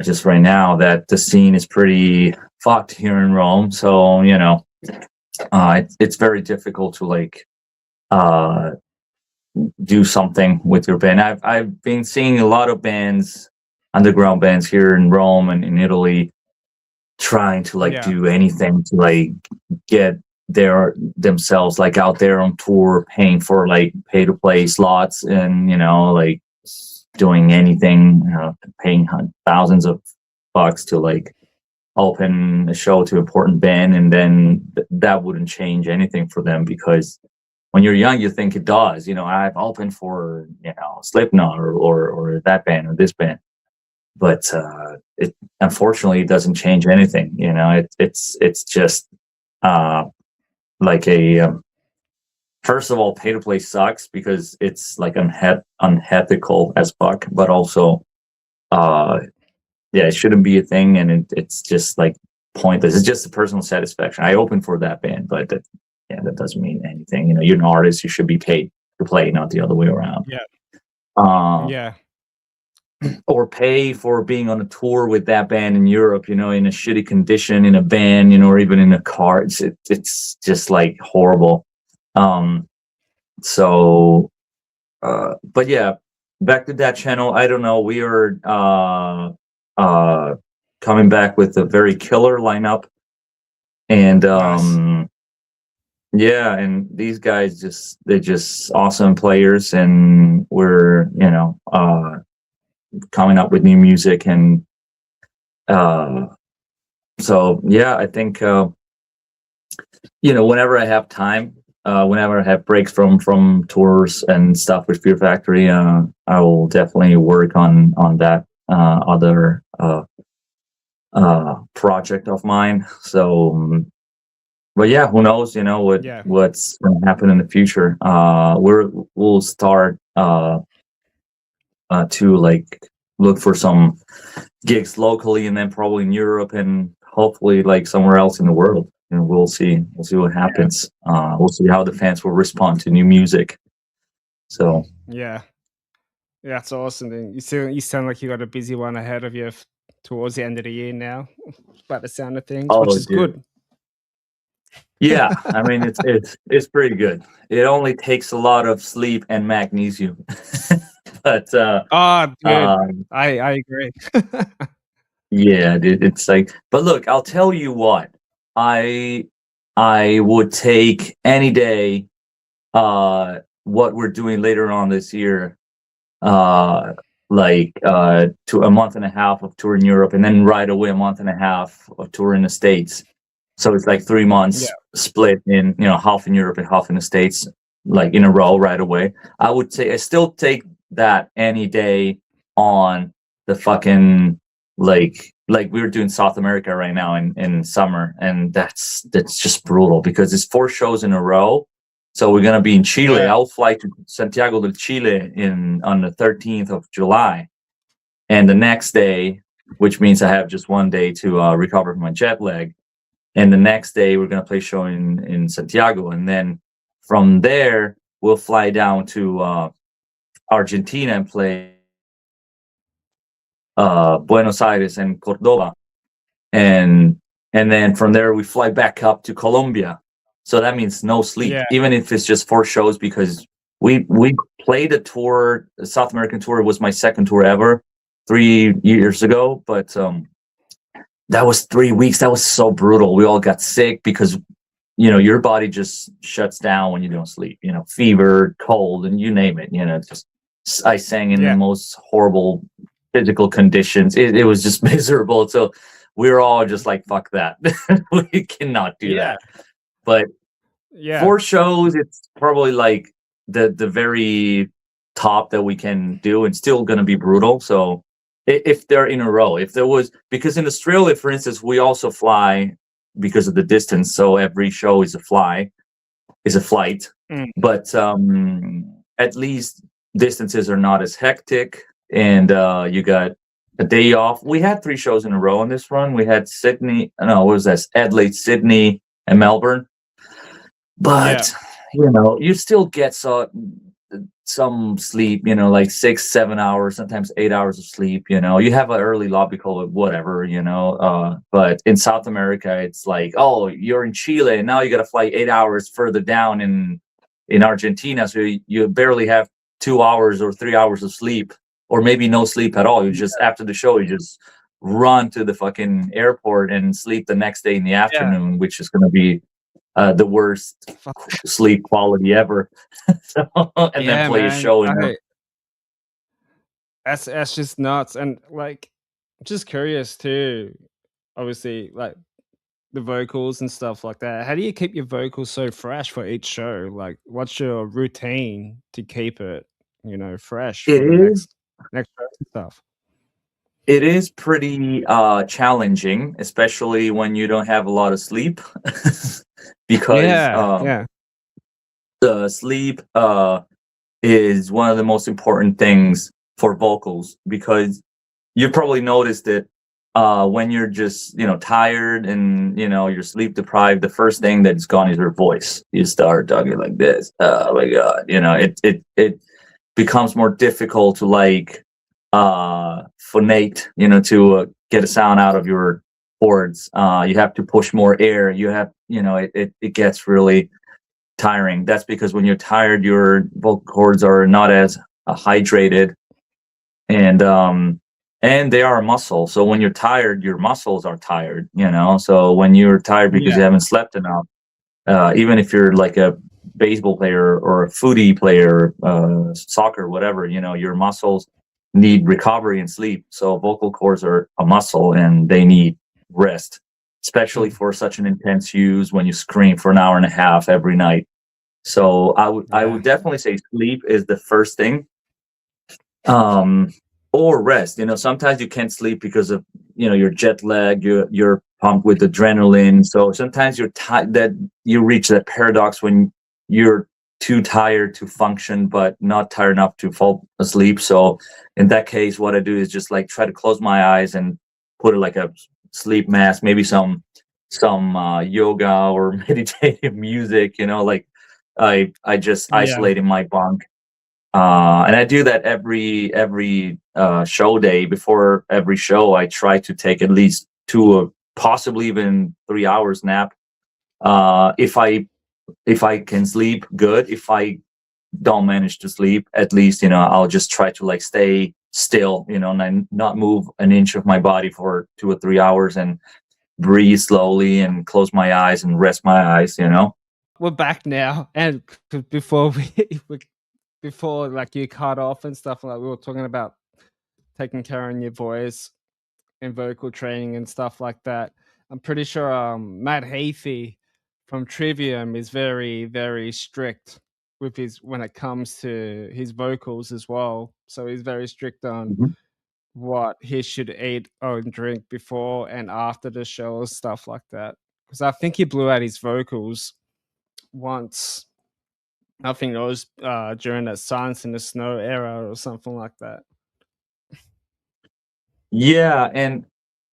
Speaker 2: Just right now that the scene is pretty fucked here in Rome. So you know, it's very difficult to like uh, do something with your band. I've been seeing a lot of bands, underground bands here in Rome and in Italy, trying to like
Speaker 1: Yeah.
Speaker 2: do anything to like get themselves like out there on tour, paying for like pay to play slots, and you know like doing anything, paying thousands of bucks to like open a show to an important band, and then that wouldn't change anything for them because when you're young, you think it does. You know, I've opened for Slipknot or that band or this band, but it unfortunately it doesn't change anything. You know, it's just uh, like a first of all, pay to play sucks because it's like unethical as fuck, but also yeah, it shouldn't be a thing, and it's just like pointless. It's just a personal satisfaction. I opened for that band, but that doesn't mean anything. You know, you're an artist, you should be paid to play, not the other way around.
Speaker 1: Yeah.
Speaker 2: Uh,
Speaker 1: Yeah.
Speaker 2: or pay for being on a tour with that band in Europe, you know, in a shitty condition, in a van, you know, or even in a car. It's just like horrible. So, but yeah, back to that channel. I don't know. We are coming back with a very killer lineup, and
Speaker 1: Nice.
Speaker 2: yeah, and these guys they're just awesome players, and we're coming up with new music, and so yeah, I think whenever I have time, whenever I have breaks from tours and stuff with FearFactory, I will definitely work on that other project of mine. So, but yeah, who knows? You know what's going to happen in the future. We'll start to like look for some gigs locally, and then probably in Europe, and hopefully like somewhere else in the world. And we'll see what happens. We'll see how the fans will respond to new music. So
Speaker 1: Yeah. That's awesome. Then you sound like you got a busy one ahead of you towards the end of the year now, by the sound of things, which is
Speaker 2: dude.
Speaker 1: good.
Speaker 2: Yeah, I mean it's pretty good. It only takes a lot of sleep and magnesium. But
Speaker 1: dude, I agree.
Speaker 2: yeah, dude, it's like, but look, I'll tell you what, I would take any day what we're doing later on this year, to a month and a half of tour in Europe, and then right away a month and a half of tour in the States. So it's like 3 months split in, half in Europe and half in the States, like in a row right away. I would say I still take that any day on the fucking like we're doing South America right now in summer, and that's just brutal because it's 4 shows in a row. So we're gonna be in Chile.
Speaker 1: Yeah.
Speaker 2: I'll fly to Santiago del Chile on the 13th of July, and the next day, which means I have just one day to recover from my jet lag, and the next day we're gonna play a show in Santiago, and then from there we'll fly down to Argentina and play Buenos Aires and Cordoba, and then from there we fly back up to Colombia. So that means no sleep, even if it's just 4 shows, because we played a tour, the South American tour. It was my second tour ever 3 years ago, but that was 3 weeks. That was so brutal. We all got sick because your body just shuts down when you don't sleep. Fever, cold, and you name it. Just I sang in the most horrible physical conditions. It was just miserable. So we were all just like, fuck that. We cannot do that. But 4 shows, it's probably like the very top that we can do, and still going to be brutal. So if they're in a row, if there was, because in Australia, for instance, we also fly because of the distance. So every show is a flight. But at least distances are not as hectic, and you got a day off. We had 3 shows in a row on this run. We had Adelaide, Sydney, and Melbourne. But you still get some sleep, like 6-7 hours, sometimes 8 hours of sleep. You have an early lobby call, whatever. But in South America, it's like, oh, you're in Chile, and now you got to fly 8 hours further down in Argentina, so you barely have 2 hours or 3 hours of sleep, or maybe no sleep at all. You just, after the show, you just run to the fucking airport and sleep the next day in the afternoon, which is going to be the worst sleep quality ever. And then play a show.
Speaker 1: That's just nuts. And like, just curious too, obviously, like the vocals and stuff like that. How do you keep your vocals so fresh for each show? Like, what's your routine to keep it, fresh for the next show and stuff?
Speaker 2: It is pretty challenging, especially when you don't have a lot of sleep. because
Speaker 1: Yeah.
Speaker 2: the sleep is one of the most important things for vocals, because you probably noticed it when you're just tired and you're sleep deprived. The first thing that's gone is your voice. You start talking like this. Oh my god, it becomes more difficult to phonate, to get a sound out of your chords. You have to push more air. You have it gets really tiring. That's because when you're tired, your vocal cords are not as hydrated, and they are a muscle. So when you're tired, your muscles are tired. So when you're tired because you
Speaker 1: Yeah.
Speaker 2: haven't slept enough, even if you're like a baseball player or a foodie player, soccer, whatever, your muscles need recovery and sleep. So vocal cords are a muscle and they need rest, especially for such an intense use when you scream for an hour and a half every night. So I would definitely say sleep is the first thing. Or rest. Sometimes you can't sleep because of your jet lag. You're pumped with adrenaline. So sometimes you're that you reach that paradox when you're too tired to function, but not tired enough to fall asleep. So in that case, what I do is just try to close my eyes and put like a sleep mask, maybe some yoga or meditative music. I just
Speaker 1: Yeah.
Speaker 2: isolate in my bunk, and I do that every show day. Before every show, I try to take at least 2 or possibly even 3 hours nap. If I can sleep, good. If I don't manage to sleep, at least I'll just try to stay still, and not move an inch of my body for 2 or 3 hours, and breathe slowly and close my eyes and rest my eyes.
Speaker 1: We're back now, and before before you cut off and stuff, we were talking about taking care of your voice and vocal training and stuff like that. I'm pretty sure Matt Heafy from Trivium is very, very strict with his when it comes to his vocals as well. So he's very strict on
Speaker 2: Mhm.
Speaker 1: what he should eat or drink before and after the show or stuff like that. Because I think he blew out his vocals once. I think it was during the Silence in the Snow era or something like that.
Speaker 2: Yeah, and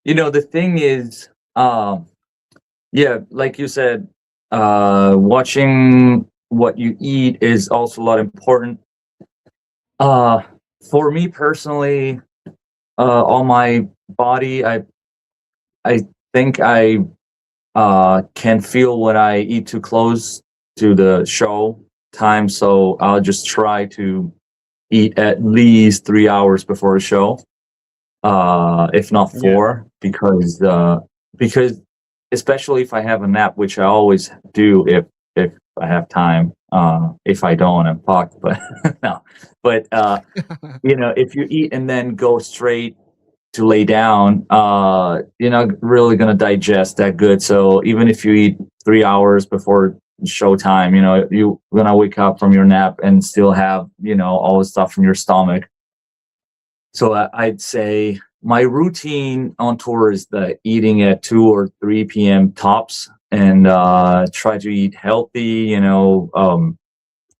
Speaker 2: the thing is, yeah, like you said, watching what you eat is also a lot important. Uh, for me personally, on my body, I think I can feel when I eat too close to the show time, so I'll just try to eat at least 3 hours before a show, if not
Speaker 1: Yeah.
Speaker 2: 4, because especially if I have a nap, which I always do if I have time. If I don't, I'm fucked. But no, but if you eat and then go straight to lay down, you're not really gonna digest that good. So even if you eat 3 hours before showtime, you're gonna wake up from your nap and still have all the stuff in your stomach. So I'd say my routine on tour is the eating at 2 or 3 p.m. tops, and try to eat healthy.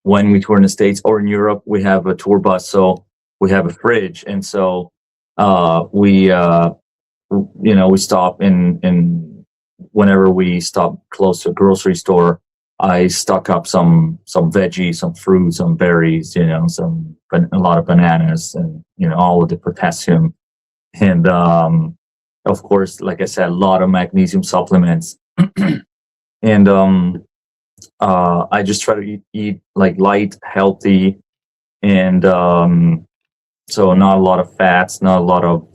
Speaker 2: When we tour in the States or in Europe, we have a tour bus, so we have a fridge, and so we stop in whenever we stop close to a grocery store. I stock up some veggies, some fruits, some berries, a lot of bananas, and all of the potassium, and of course, like I said, a lot of magnesium supplements, and I just try to eat like light, healthy, and so not a lot of fats, not a lot of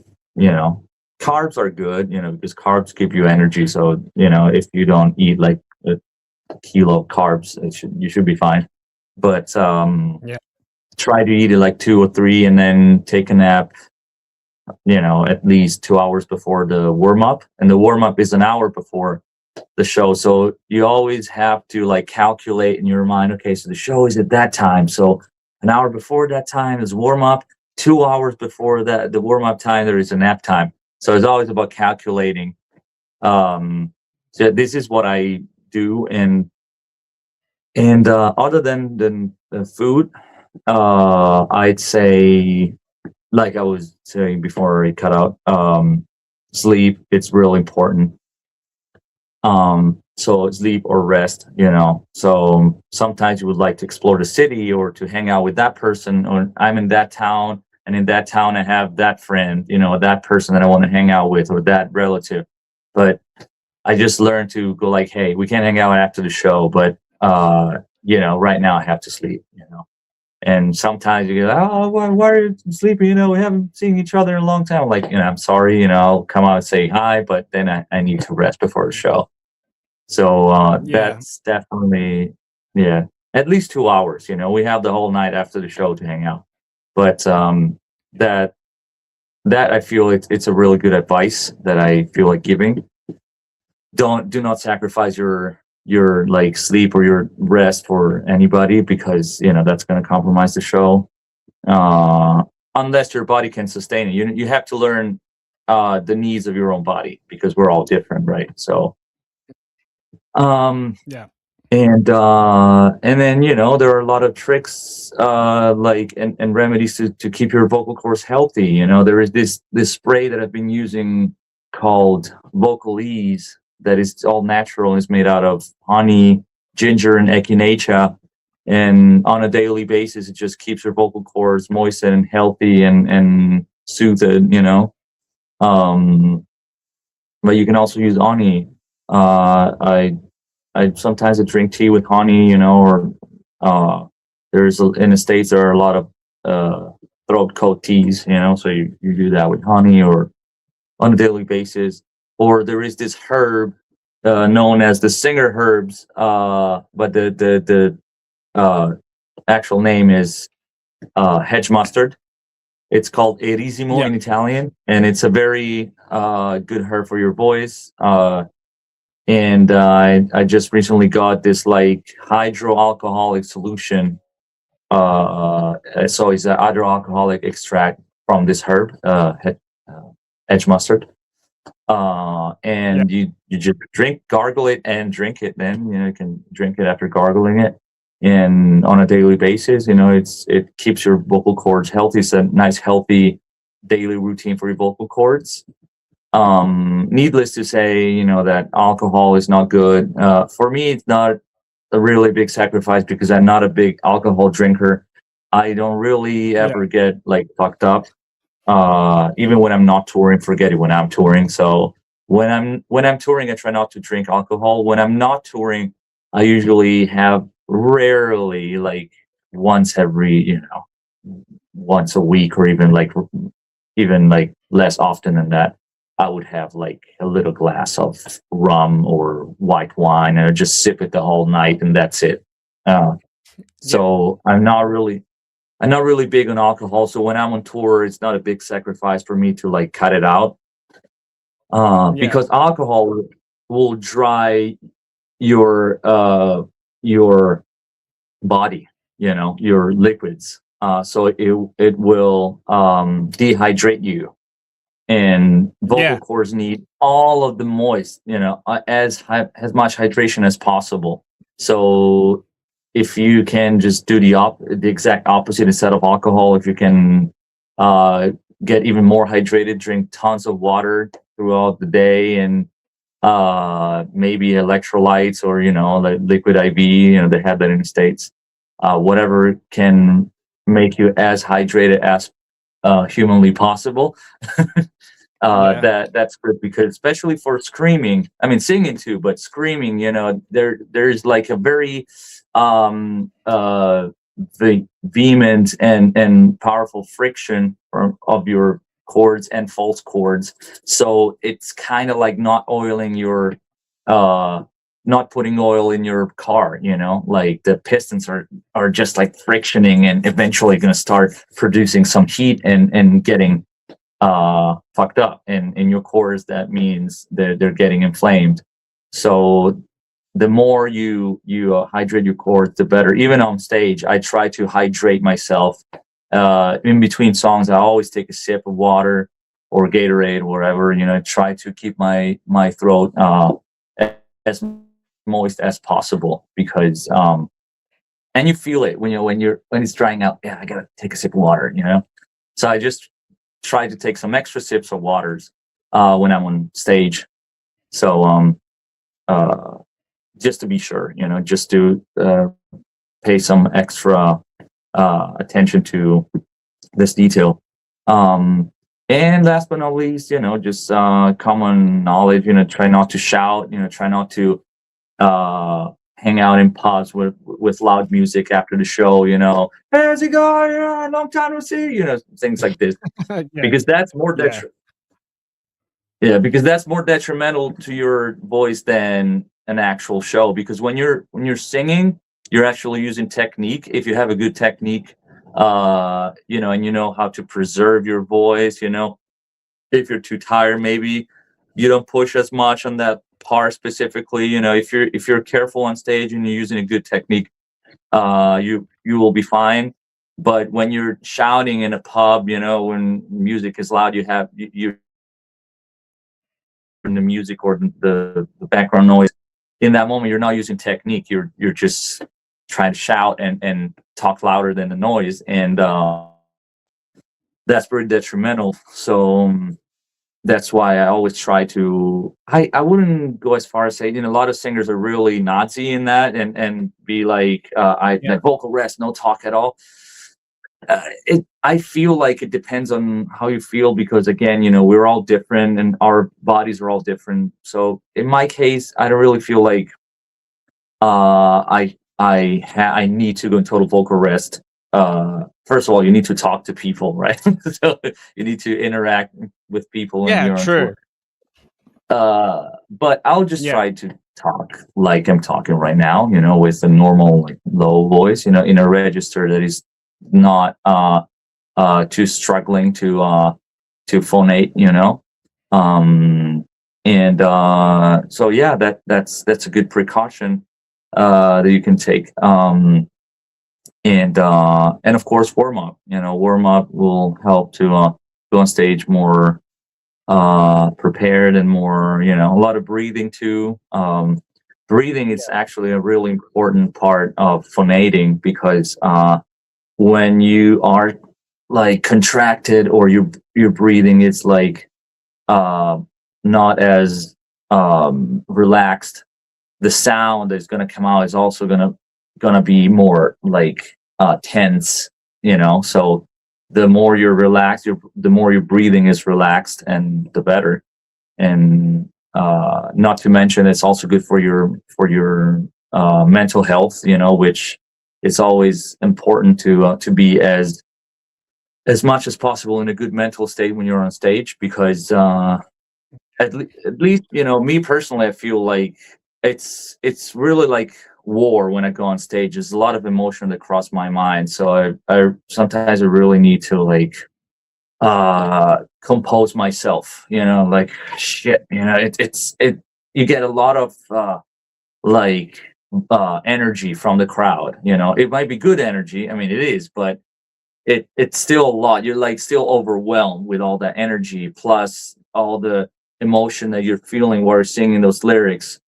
Speaker 2: carbs are good, because carbs give you energy. So if you don't eat like a kilo of carbs, you should be fine. But
Speaker 1: Yeah.
Speaker 2: try to eat it like 2 or 3, and then take a nap. At least 2 hours before the warm up, and the warm up is an hour before the show. So you always have to calculate in your mind. Okay, so the show is at that time. So an hour before that time is warm up. 2 hours before that, the warm up time, there is a nap time. So it's always about calculating. So this is what I do. And other than the food, I'd say, like I was saying before I cut out, sleep, it's really important. So sleep or rest, so sometimes you would like to explore the city or to hang out with that person, or I'm in that town, and in that town I have that friend, that person that I want to hang out with, or that relative. But I just learned to go like, hey, we can hang out after the show, but right now I have to sleep. And sometimes you go, oh, why are you sleeping? We haven't seen each other in a long time. Like, I'm sorry, I'll come out and say hi, but then I need to rest before the show. So
Speaker 1: Yeah.
Speaker 2: that's definitely, yeah, at least 2 hours. We have the whole night after the show to hang out. But that I feel it's a really good advice that I feel like giving. Do not sacrifice your like sleep or your rest for anybody, because that's going to compromise the show, unless your body can sustain it. You have to learn the needs of your own body, because we're all different, right? So
Speaker 1: Yeah.
Speaker 2: and then there are a lot of tricks, like and remedies to keep your vocal cords healthy. There is this spray that I've been using called Vocalist, that is all natural and is made out of honey, ginger, and echinacea. And on a daily basis, it just keeps your vocal cords moist and healthy and soothed. But you can also use honey. I sometimes drink tea with honey, or in the States there are a lot of throat coat teas, so you do that with honey or on a daily basis. Or there is this herb known as the singer herbs, but the actual name is hedge mustard. It's called erisimo in Italian, and it's a very good herb for your voice. And I just recently got this like hydroalcoholic solution. So it's an hydroalcoholic extract from this herb, hedge mustard. And you just gargle it and drink it. Then you can drink it after gargling it, and on a daily basis. It keeps your vocal cords healthy. It's a nice healthy daily routine for your vocal cords. Needless to say, that alcohol is not good. For me, it's not a really big sacrifice, because I'm not a big alcohol drinker. I don't really ever get like fucked up. Even when I'm not touring, forget it when I'm touring. So when I'm touring, I try not to drink alcohol. When I'm not touring, I usually have rarely, like once every, once a week, or even like less often than that, I would have like a little glass of rum or white wine, and I'd just sip it the whole night, and that's it. So I'm not really big on alcohol. So when I'm on tour, it's not a big sacrifice for me to like cut it out, because alcohol will dry your body, your liquids. So it will dehydrate you. And vocal cords need all of the moist, as much hydration as possible. So if you can just do the exact opposite instead of alcohol, if you can get even more hydrated, drink tons of water throughout the day, and maybe electrolytes, or like liquid IV, they have that in the States. Whatever can make you as hydrated as humanly possible. That's good, because especially for screaming, I mean singing too, but screaming, there's like a very vehement and powerful friction of your chords and false chords. So it's kind of like not putting oil in your car, like the pistons are just like frictioning, and eventually going to start producing some heat and getting fucked up in your cores. That means they're getting inflamed. So the more you hydrate your cords, the better. Even on stage, I try to hydrate myself. In between songs, I always take a sip of water or Gatorade, whatever. Try to keep my throat as moist as possible, because and you feel it when it's drying out. Yeah, I gotta take a sip of water, So I just try to take some extra sips of waters when I'm on stage. So just to be sure, just to pay some extra attention to this detail. And last but not least, just common knowledge, try not to shout, try not to hang out in pubs with loud music after the show, hey, how's it going? Long time no see, things like this.
Speaker 1: Yeah.
Speaker 2: Because that's more because that's more detrimental to your voice than an actual show. Because when you're singing, you're actually using technique. If you have a good technique, and you know how to preserve your voice, if you're too tired, maybe you don't push as much on that part specifically. If you're careful on stage and you're using a good technique, you will be fine. But when you're shouting in a pub, when music is loud, you in the music or the background noise. In that moment, you're not using technique. You're just trying to shout and talk louder than the noise, and that's pretty detrimental. So that's why I always try to. I wouldn't go as far as say, a lot of singers are really Nazi in that, and be like, vocal rest, no talk at all. I feel like it depends on how you feel, because again, we're all different and our bodies are all different. So in my case, I don't really feel like I need to go in total vocal rest. First of all, you need to talk to people, right? So you need to interact with people.
Speaker 1: Yeah, true.
Speaker 2: But I'll just try to talk like I'm talking right now, with a normal low voice, in a register that is not too struggling to phonate, so yeah, that's a good precaution that you can take. And of course, warm up will help to go on stage more prepared and more, a lot of breathing too. Breathing is actually a really important part of phonating, because when you are like contracted, or your breathing is like not as relaxed, the sound that's going to come out is also gonna be more like tense, so the more you're relaxed, the more your breathing is relaxed, and the better. And not to mention, it's also good for your mental health, which it's always important to be as much as possible in a good mental state when you're on stage, because at least me personally, I feel like it's really like war when I go on stage. There's a lot of emotion that cross my mind, so I sometimes I really need to like compose myself, like shit, you get a lot of energy from the crowd. It might be good energy, I mean it is, but it's still a lot. You're like still overwhelmed with all that energy, plus all the emotion that you're feeling while you're singing those lyrics.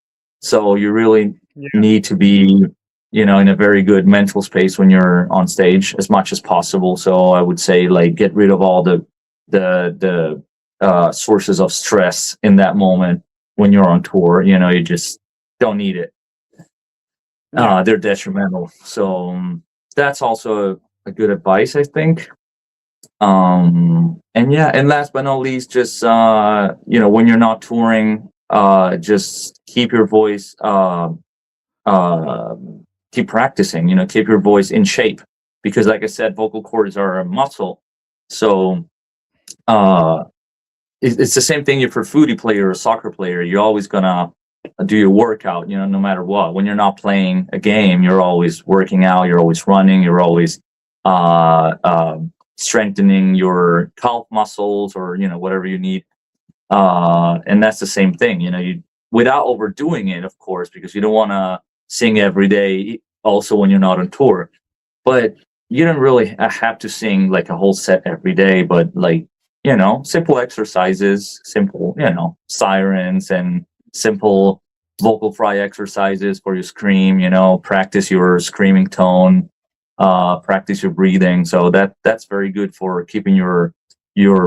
Speaker 2: So you really need to be, in a very good mental space when you're on stage as much as possible. So I would say like get rid of all the sources of stress in that moment when you're on tour. You just don't need it. They're detrimental. So that's also a good advice, I think. And last but not least, just when you're not touring, just keep your voice keep practicing, keep your voice in shape, because like I said, vocal cords are a muscle. So it's the same thing if you're a foodie player or a soccer player. You're always gonna do your workout, no matter what. When you're not playing a game, you're always working out, you're always running, you're always strengthening your calf muscles, or whatever you need. And that's the same thing, you without overdoing it, of course, because you don't want to sing every day also when you're not on tour. But you don't really have to sing like a whole set every day, but like, simple exercises, simple, sirens, and simple vocal fry exercises for your scream, practice your screaming tone, practice your breathing. So that's very good for keeping your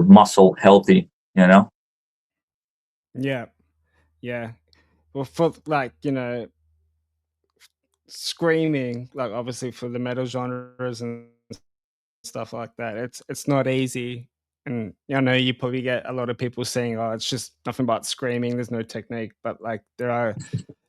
Speaker 2: muscle healthy,
Speaker 1: Yeah, yeah. Well, for like screaming, like obviously for the metal genres and stuff like that, it's not easy. And I know you probably get a lot of people saying, "Oh, it's just nothing but screaming. There's no technique." But like there are,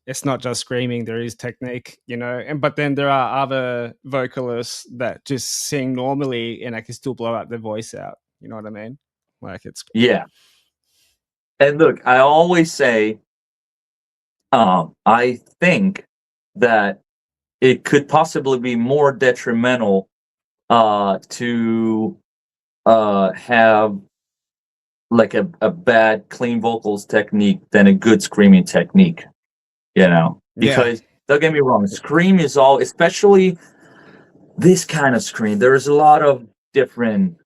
Speaker 1: it's not just screaming. There is technique, And but then there are other vocalists that just sing normally and I can still blow out their voice out. You know what I mean? Like it's
Speaker 2: Yeah. And look, I always say, I think that it could possibly be more detrimental to have like a bad clean vocals technique than a good screaming technique,
Speaker 1: yeah,
Speaker 2: because don't get me wrong, scream is all, especially this kind of scream, there's a lot of different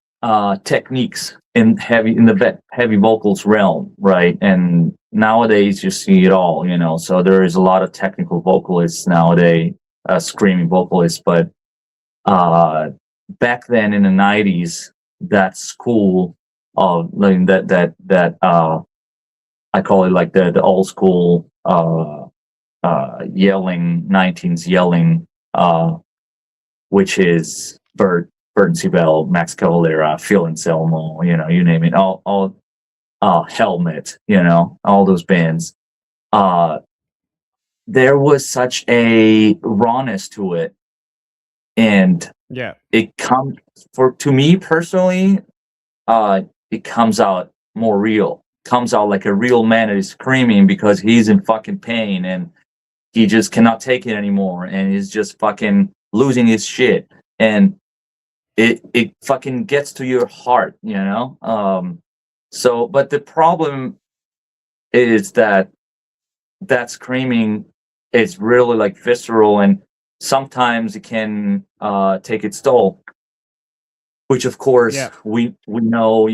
Speaker 2: techniques in the heavy vocals realm, right? And nowadays you see it all, so there is a lot of technical vocalists nowadays, screaming vocalists. But back then in the 90s, that school of like that I call it like the old school yelling 19s yelling, which is Burton Sibel, Max Cavalera, Phil Anselmo, you name it, all Helmet, all those bands. There was such a rawness to it, and
Speaker 1: yeah,
Speaker 2: it comes to me personally, it comes out more real. Comes out like a real man that is screaming because he's in fucking pain and he just cannot take it anymore and he's just fucking losing his shit. And it fucking gets to your heart, So, but the problem is that screaming is really like visceral, and sometimes it can take its toll. Which, of course,
Speaker 1: yeah,
Speaker 2: we know,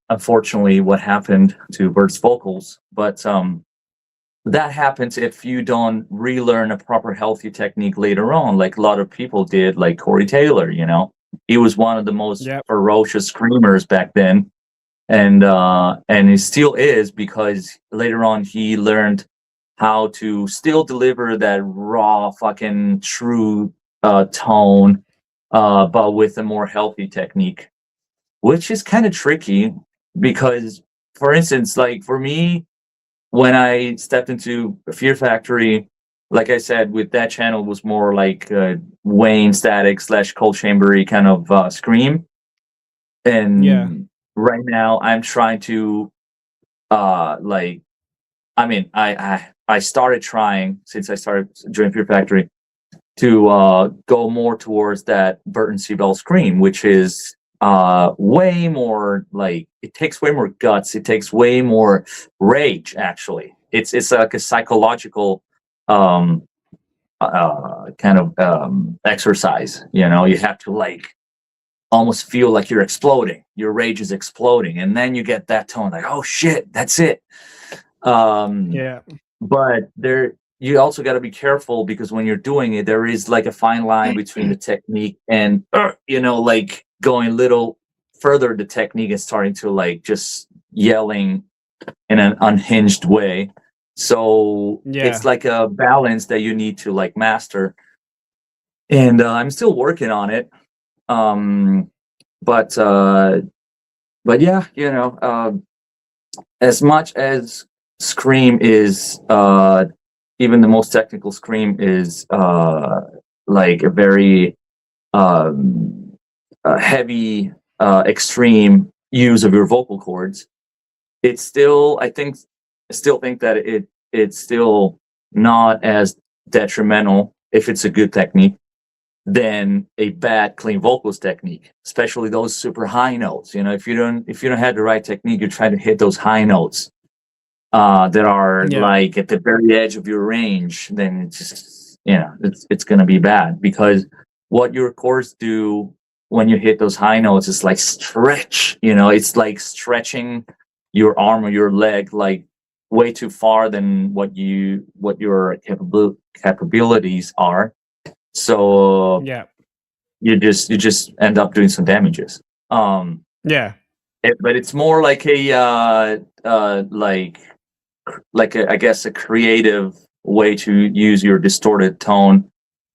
Speaker 2: unfortunately, what happened to Bert's vocals. But that happens if you don't relearn a proper healthy technique later on, like a lot of people did, like Corey Taylor. He was one of the most
Speaker 1: yeah,
Speaker 2: ferocious screamers back then, and he still is, because later on he learned how to still deliver that raw, fucking true tone, but with a more healthy technique, which is kind of tricky because, for instance, like for me, when I stepped into FearFactory, like I said, with that channel was more like Wayne static / cold chambery kind of scream.
Speaker 1: yeah,
Speaker 2: And right now I'm trying to like, I mean, I started trying, since I started joining FearFactory, to go more towards that Burton Sibel scream, which is way more like, it takes way more guts, it takes way more rage. Actually, it's like a psychological kind of exercise. You have to like almost feel like you're exploding, your rage is exploding, and then you get that tone like, oh shit, that's it.
Speaker 1: yeah,
Speaker 2: But you also got to be careful, because when you're doing it, there is like a fine line between the technique and like going a little further the technique and starting to like just yelling in an unhinged way. So it's
Speaker 1: yeah,
Speaker 2: like a balance that you need to like master, and I'm still working on it. um but yeah, as much as scream is even the most technical scream is like a very um heavy extreme use of your vocal cords, it's still, I still think that it's still not as detrimental, if it's a good technique, than a bad clean vocals technique, especially those super high notes. If you don't have the right technique, you're trying to hit those high notes that are
Speaker 1: yeah,
Speaker 2: like at the very edge of your range, then it's just, it's going to be bad, because what your chords do when you hit those high notes is like stretch. It's like stretching your arm or your leg, like way too far than what your capabilities are. So
Speaker 1: Yeah.
Speaker 2: you just end up doing some damages.
Speaker 1: Yeah.
Speaker 2: But it's more like I guess a creative way to use your distorted tone.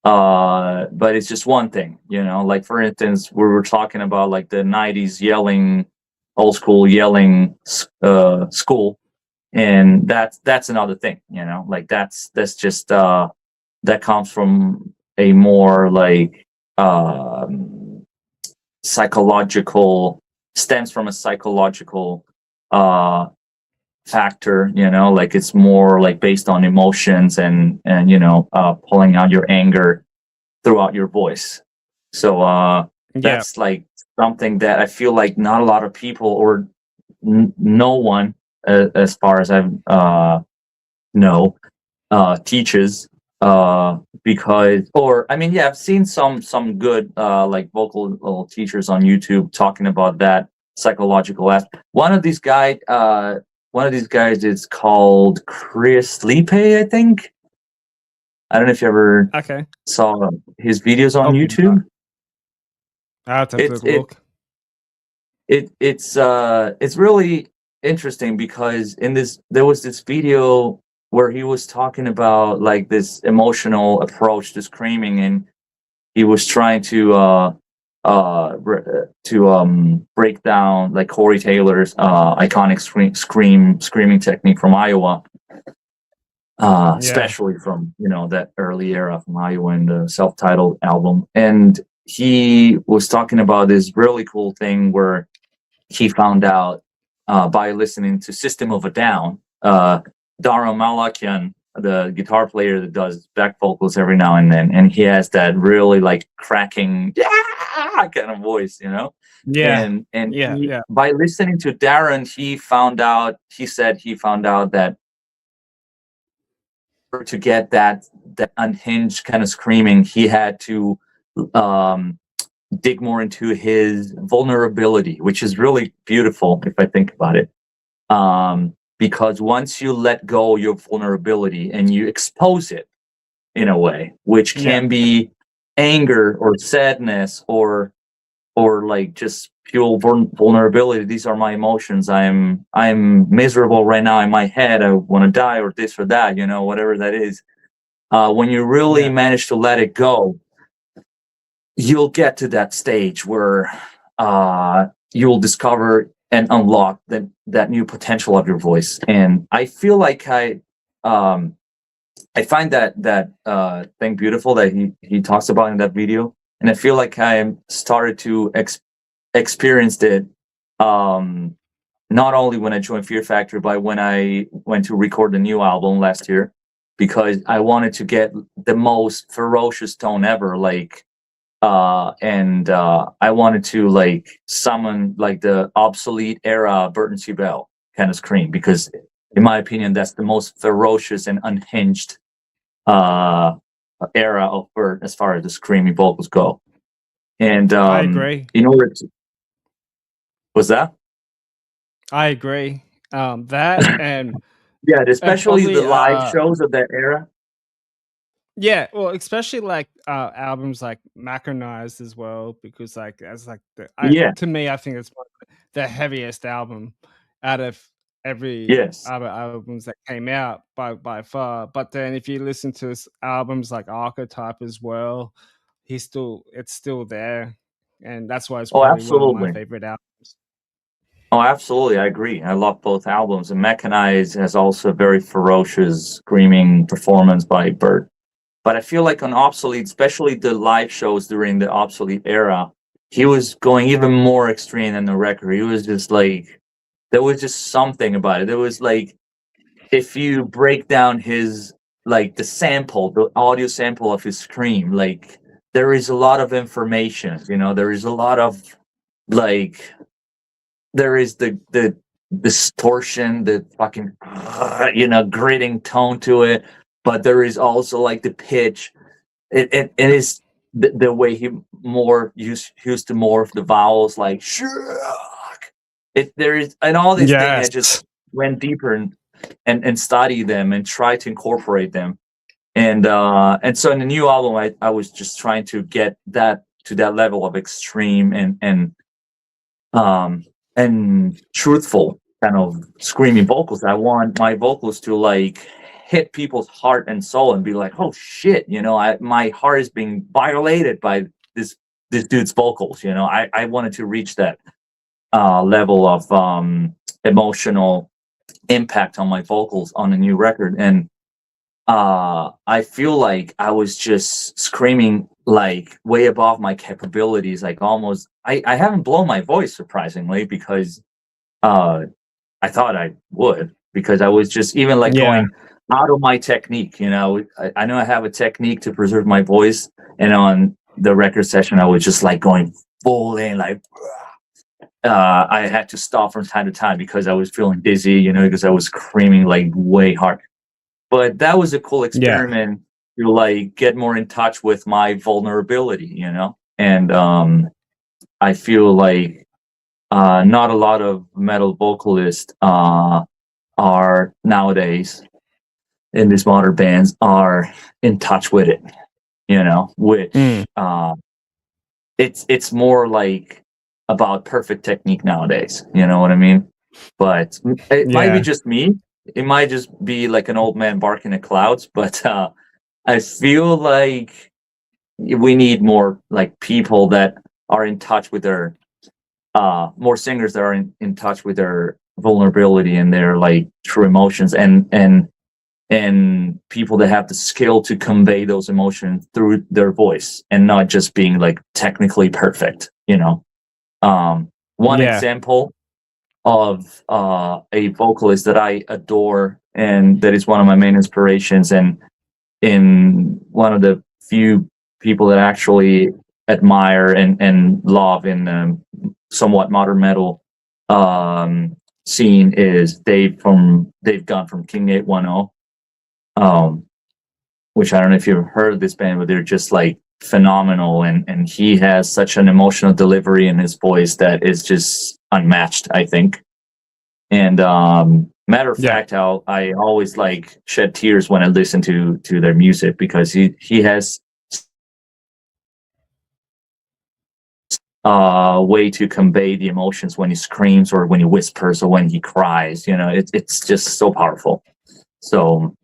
Speaker 2: But it's just one thing, like for instance, we were talking about like the 90s yelling, old school yelling school, and that's another thing, like that's just that comes from a more like psychological, stems from a psychological factor, like it's more like based on emotions and pulling out your anger throughout your voice. So that's like something that I feel like not a lot of people, or no one, as far as I know, teaches, because, or I mean, yeah, I've seen some good like vocal teachers on YouTube talking about that psychological aspect. One of these guys is called Chris Lipe, I think. I don't know if you ever saw his videos on YouTube.
Speaker 1: I'll have to take a look.
Speaker 2: It's really interesting because there was this video where he was talking about like this emotional approach to screaming, and he was trying to break down like Corey Taylor's iconic screaming technique from Iowa, especially from that early era from Iowa and the self-titled album. And he was talking about this really cool thing where he found out by listening to System of a Down, Daron Malakian, the guitar player that does back vocals every now and then, and he has that really like cracking kind of voice, And by listening to Daron, he said he found out that to get that unhinged kind of screaming, he had to dig more into his vulnerability, which is really beautiful if I think about it. Because once you let go your vulnerability and you expose it in a way, which can be anger or sadness or like just pure vulnerability. These are my emotions. I'm miserable right now in my head. I want to die or this or that, whatever that is. When you really manage to let it go, you'll get to that stage where you'll discover and unlock that new potential of your voice. And I feel like I find that thing beautiful that he talks about in that video, and I feel like I started to experience it not only when I joined FearFactory, but when I went to record the new album last year, because I wanted to get the most ferocious tone ever, like. And I wanted to like summon like the obsolete era Burton kind of scream, because in my opinion that's the most ferocious and unhinged era of Burt as far as the screaming vocals go. And
Speaker 1: I agree.
Speaker 2: In order to, was that?
Speaker 1: I agree. That and
Speaker 2: yeah, especially the live shows of that era.
Speaker 1: Yeah, well, especially like albums like Macronized as well, because like as like to me, I think it's the heaviest album out of every other albums that came out by far. But then if you listen to albums like Archetype as well, it's still there, and that's why it's probably one of my favorite albums.
Speaker 2: Oh, absolutely, I agree. I love both albums, and Mechanized has also a very ferocious screaming performance by Burt. But I feel like on Obsolete, especially the live shows during the Obsolete era, he was going even more extreme than the record. He was just like, there was just something about it. There was like, if you break down his, like the audio sample of his scream, like there is a lot of information, there is a lot of like, there is the distortion, the fucking, gritting tone to it. But there is also like the pitch. It is the way he more used to morph the vowels, like there is, and all these things. I just went deeper, and study them and try to incorporate them. And so in the new album, I was just trying to get that to that level of extreme and truthful kind of screaming vocals. I want my vocals to like hit people's heart and soul and be like, oh shit, my heart is being violated by this dude's vocals. I wanted to reach that level of emotional impact on my vocals on a new record. And I feel like I was just screaming like way above my capabilities, like almost I haven't blown my voice, surprisingly, because I thought I would, because I was just even like going out of my technique. I know I have a technique to preserve my voice, and on the record session I was just like going full in, like I had to stop from time to time because I was feeling dizzy, because I was screaming like way hard. But that was a cool experiment to like get more in touch with my vulnerability, and I feel like not a lot of metal vocalists are nowadays in these modern bands are in touch with it, which it's more like about perfect technique nowadays, you know what I mean? But it might be just me. It might just be like an old man barking at clouds, but I feel like we need more like people that are in touch with their more singers that are in touch with their vulnerability and their like true emotions, and people that have the skill to convey those emotions through their voice and not just being like technically perfect. One example of a vocalist that I adore and that is one of my main inspirations, and in one of the few people that I actually admire and love in somewhat modern metal scene, is Dave Gunn from King 810, which I don't know if you've heard of this band, but they're just like phenomenal, and he has such an emotional delivery in his voice that is just unmatched, I think. And matter of fact, how I always like shed tears when I listen to their music, because he has way to convey the emotions when he screams or when he whispers or when he cries. It's just so powerful. So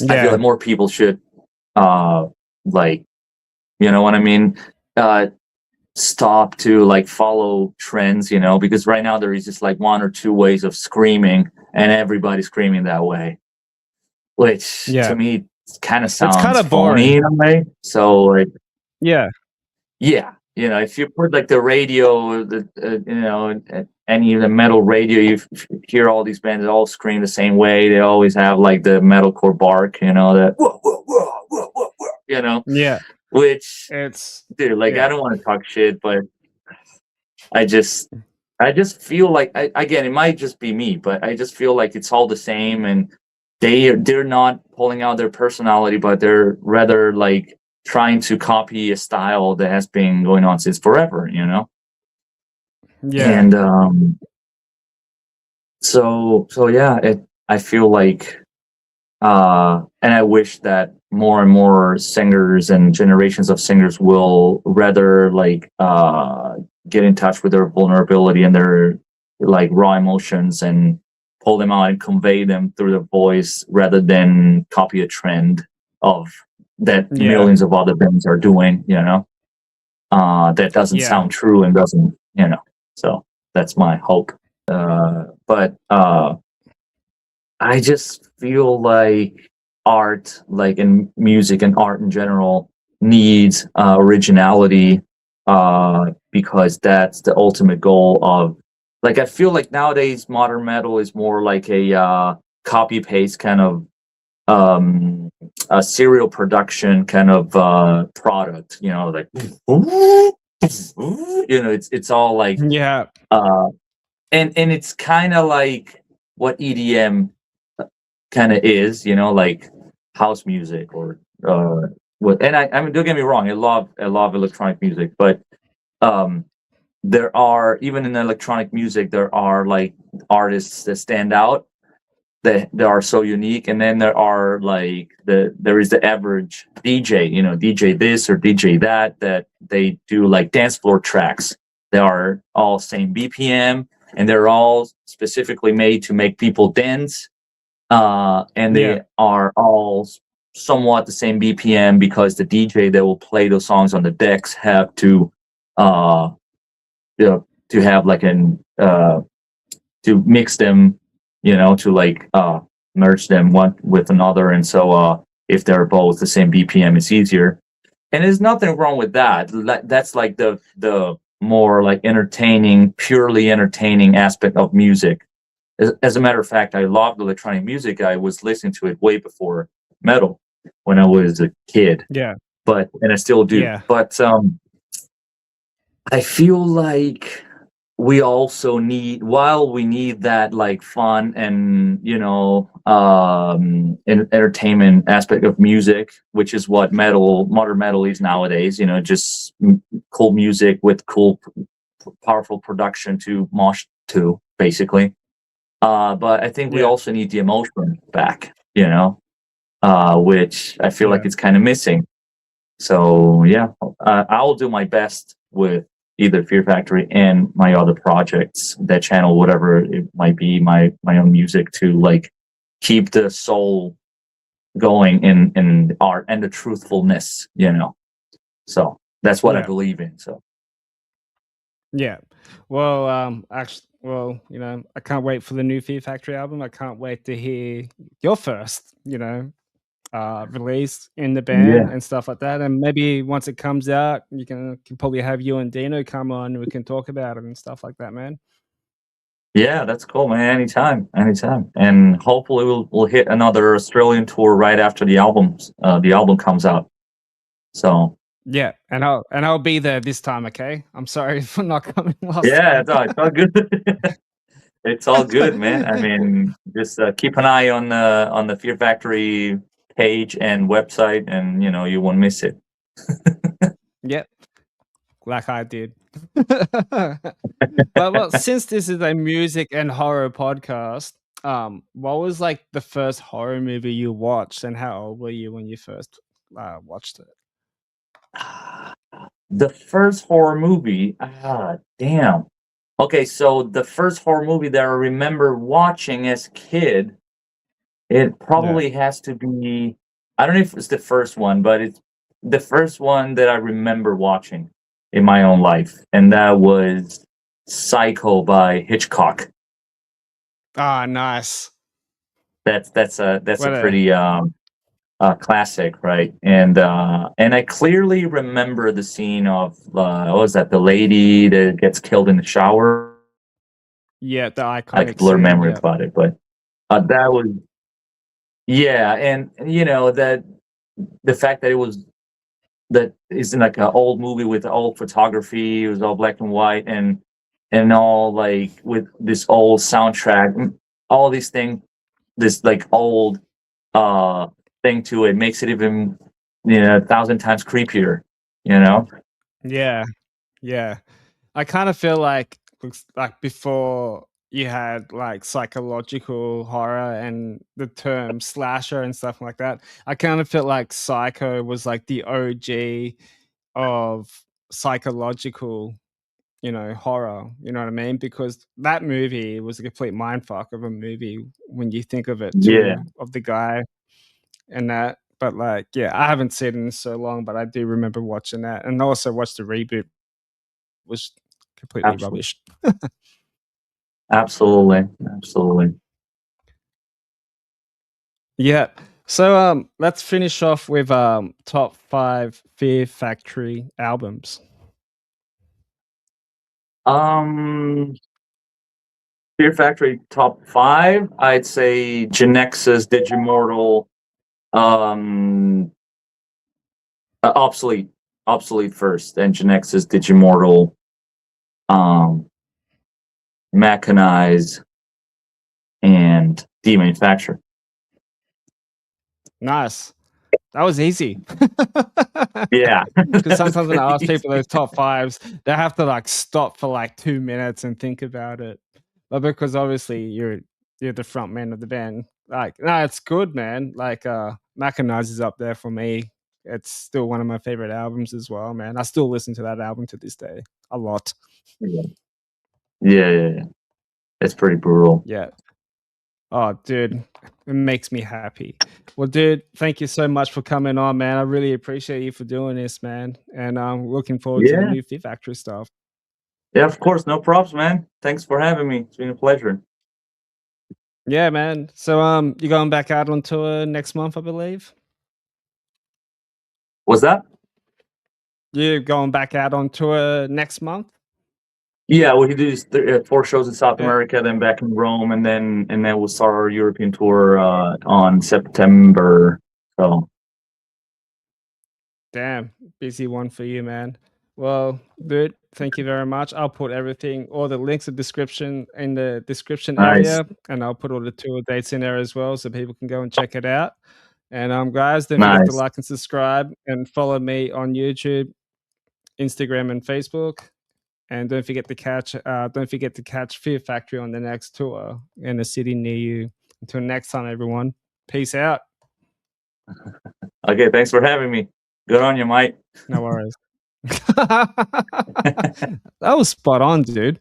Speaker 2: I feel like more people should like, you know what I mean, stop to like follow trends, because right now there is just like one or two ways of screaming and everybody's screaming that way, which to me kind of sounds kind of phony in a way. So like if you put like the radio, any of the metal radio, you hear all these bands all scream the same way. They always have like the metalcore bark, that whoa, whoa, whoa, whoa, whoa, whoa, which it's dude, like I don't want to talk shit, but I just feel like again, it might just be me, but I just feel like it's all the same, and they're not pulling out their personality, but they're rather like trying to copy a style that has been going on since forever, and so I feel like and I wish that more and more singers and generations of singers will rather like get in touch with their vulnerability and their like raw emotions and pull them out and convey them through their voice, rather than copy a trend of that millions of other bands are doing, that doesn't sound true and doesn't, so that's my hope. But I just feel like art, like in music and art in general, needs originality, because that's the ultimate goal of, like, I feel like nowadays modern metal is more like a copy paste kind of a serial production kind of product, like it's all like and it's kind of like what EDM kind of is, like house music or what. And I mean, don't get me wrong, I love electronic music, but there are, even in electronic music, there are like artists that stand out, that are so unique, and then there are like there is the average DJ, DJ this or DJ that they do like dance floor tracks. They are all same BPM, and they're all specifically made to make people dance. And
Speaker 1: Yeah.
Speaker 2: they are all somewhat the same BPM because the DJ that will play those songs on the decks have to to have like an to mix them, to like merge them one with another, and so if they're both the same BPM, it's easier. And there's nothing wrong with that. That's like the more like purely entertaining aspect of music. As a matter of fact, I loved electronic music. I was listening to it way before metal when I was a kid,
Speaker 1: Yeah.
Speaker 2: and I still do.
Speaker 1: Yeah.
Speaker 2: But I feel like we also need, while we need that like fun and entertainment aspect of music, which is what modern metal is nowadays, just cool music with cool powerful production to mosh to, basically. But I think we
Speaker 1: Yeah.
Speaker 2: also need the emotion back, which I feel like
Speaker 1: Yeah.
Speaker 2: it's kind of missing. So yeah, I'll do my best with either FearFactory and my other projects, that channel, whatever it might be, my own music, to like keep the soul going in art and the truthfulness, So that's what I
Speaker 1: Yeah.
Speaker 2: believe in. So
Speaker 1: Yeah. Well, actually, I can't wait for the new FearFactory album. I can't wait to hear your first, release in the band
Speaker 2: yeah,
Speaker 1: and stuff like that. And maybe once it comes out, you can probably have you and Dino come on. And we can talk about it and stuff like that, man.
Speaker 2: yeah, that's cool, man. Anytime, and hopefully we'll hit another Australian tour right after the album comes out. So
Speaker 1: Yeah, and I'll be there this time. Okay, I'm sorry for not coming last
Speaker 2: yeah,
Speaker 1: time.
Speaker 2: it's all good. It's all good, man. I mean, just keep an eye on the Fear Factory page and website, and you won't miss it.
Speaker 1: Yep, like I did. But well, since this is a music and horror podcast, what was like the first horror movie you watched, and how old were you when you first watched it?
Speaker 2: The first horror movie, damn. Okay, so the first horror movie that I remember watching as a kid, it
Speaker 1: Yeah,
Speaker 2: probably has to be, I don't know if it's the first one, but it's the first one that I remember watching in my own life, and that was Psycho by Hitchcock.
Speaker 1: nice.
Speaker 2: That's a
Speaker 1: What a
Speaker 2: pretty classic, right? And I clearly remember the scene of what was that, the lady that gets killed in the shower.
Speaker 1: Yeah, the
Speaker 2: I like
Speaker 1: iconic
Speaker 2: blur
Speaker 1: scene.
Speaker 2: memory
Speaker 1: Yeah,
Speaker 2: about it, but that was, yeah, and that the fact that that is in like an old movie with old photography. It was all black and white, and all like with this old soundtrack, all these things, this like old uh thing to it makes it even 1,000 times creepier. You know?
Speaker 1: yeah, yeah. I kind of feel like before you had like psychological horror and the term slasher and stuff like that. I kind of felt like Psycho was like the OG of psychological, horror. You know what I mean? Because that movie was a complete mindfuck of a movie when you think of it
Speaker 2: Yeah,
Speaker 1: too, of the guy and that. But like, yeah, I haven't seen it in so long, but I do remember watching that, and also watched the reboot. Was completely
Speaker 2: absolutely,
Speaker 1: rubbish.
Speaker 2: absolutely.
Speaker 1: Yeah. So let's finish off with top 5 Fear Factory albums.
Speaker 2: Um, Fear Factory top 5, I'd say Genexus, Digimortal, um, Obsolete first, then Genexus, Digimortal, um, Mechanize, and Demanufacture.
Speaker 1: Nice. That was easy.
Speaker 2: Yeah.
Speaker 1: Because
Speaker 2: That's
Speaker 1: sometimes when I
Speaker 2: pretty
Speaker 1: ask people those
Speaker 2: easy.
Speaker 1: top 5s, they have to like stop for like 2 minutes and think about it. But because obviously you're the front man of the band. Like, no, it's good, man. Like, Machinize is up there for me. It's still one of my favorite albums as well, man. I still listen to that album to this day a lot.
Speaker 2: Yeah, yeah. It's pretty brutal.
Speaker 1: Yeah. Oh, dude, it makes me happy. Well, dude, thank you so much for coming on, man. I really appreciate you for doing this, man. And I'm looking forward to the
Speaker 2: Yeah,
Speaker 1: new FearFactory stuff.
Speaker 2: yeah, of course, no props, man. Thanks for having me. It's been a pleasure.
Speaker 1: Yeah, man. So, you're going back out on tour next month, I believe.
Speaker 2: What's that?
Speaker 1: You're going back out on tour next month.
Speaker 2: Yeah, we did 4 shows in South
Speaker 1: Yeah.
Speaker 2: America, then back in Rome, and then we'll start our European tour on September. So
Speaker 1: Damn, busy one for you, man. Well, dude, thank you very much. I'll put all the links in the description
Speaker 2: nice.
Speaker 1: area, and I'll put all the tour dates in there as well, so people can go and check it out. And guys, don't forget to
Speaker 2: Nice.
Speaker 1: like and subscribe, and follow me on YouTube, Instagram, and Facebook. And don't forget to catch FearFactory on the next tour in a city near you. Until next time, everyone. Peace out.
Speaker 2: Okay, thanks for having me. Good on you, Mike.
Speaker 1: No worries. That was spot on, dude.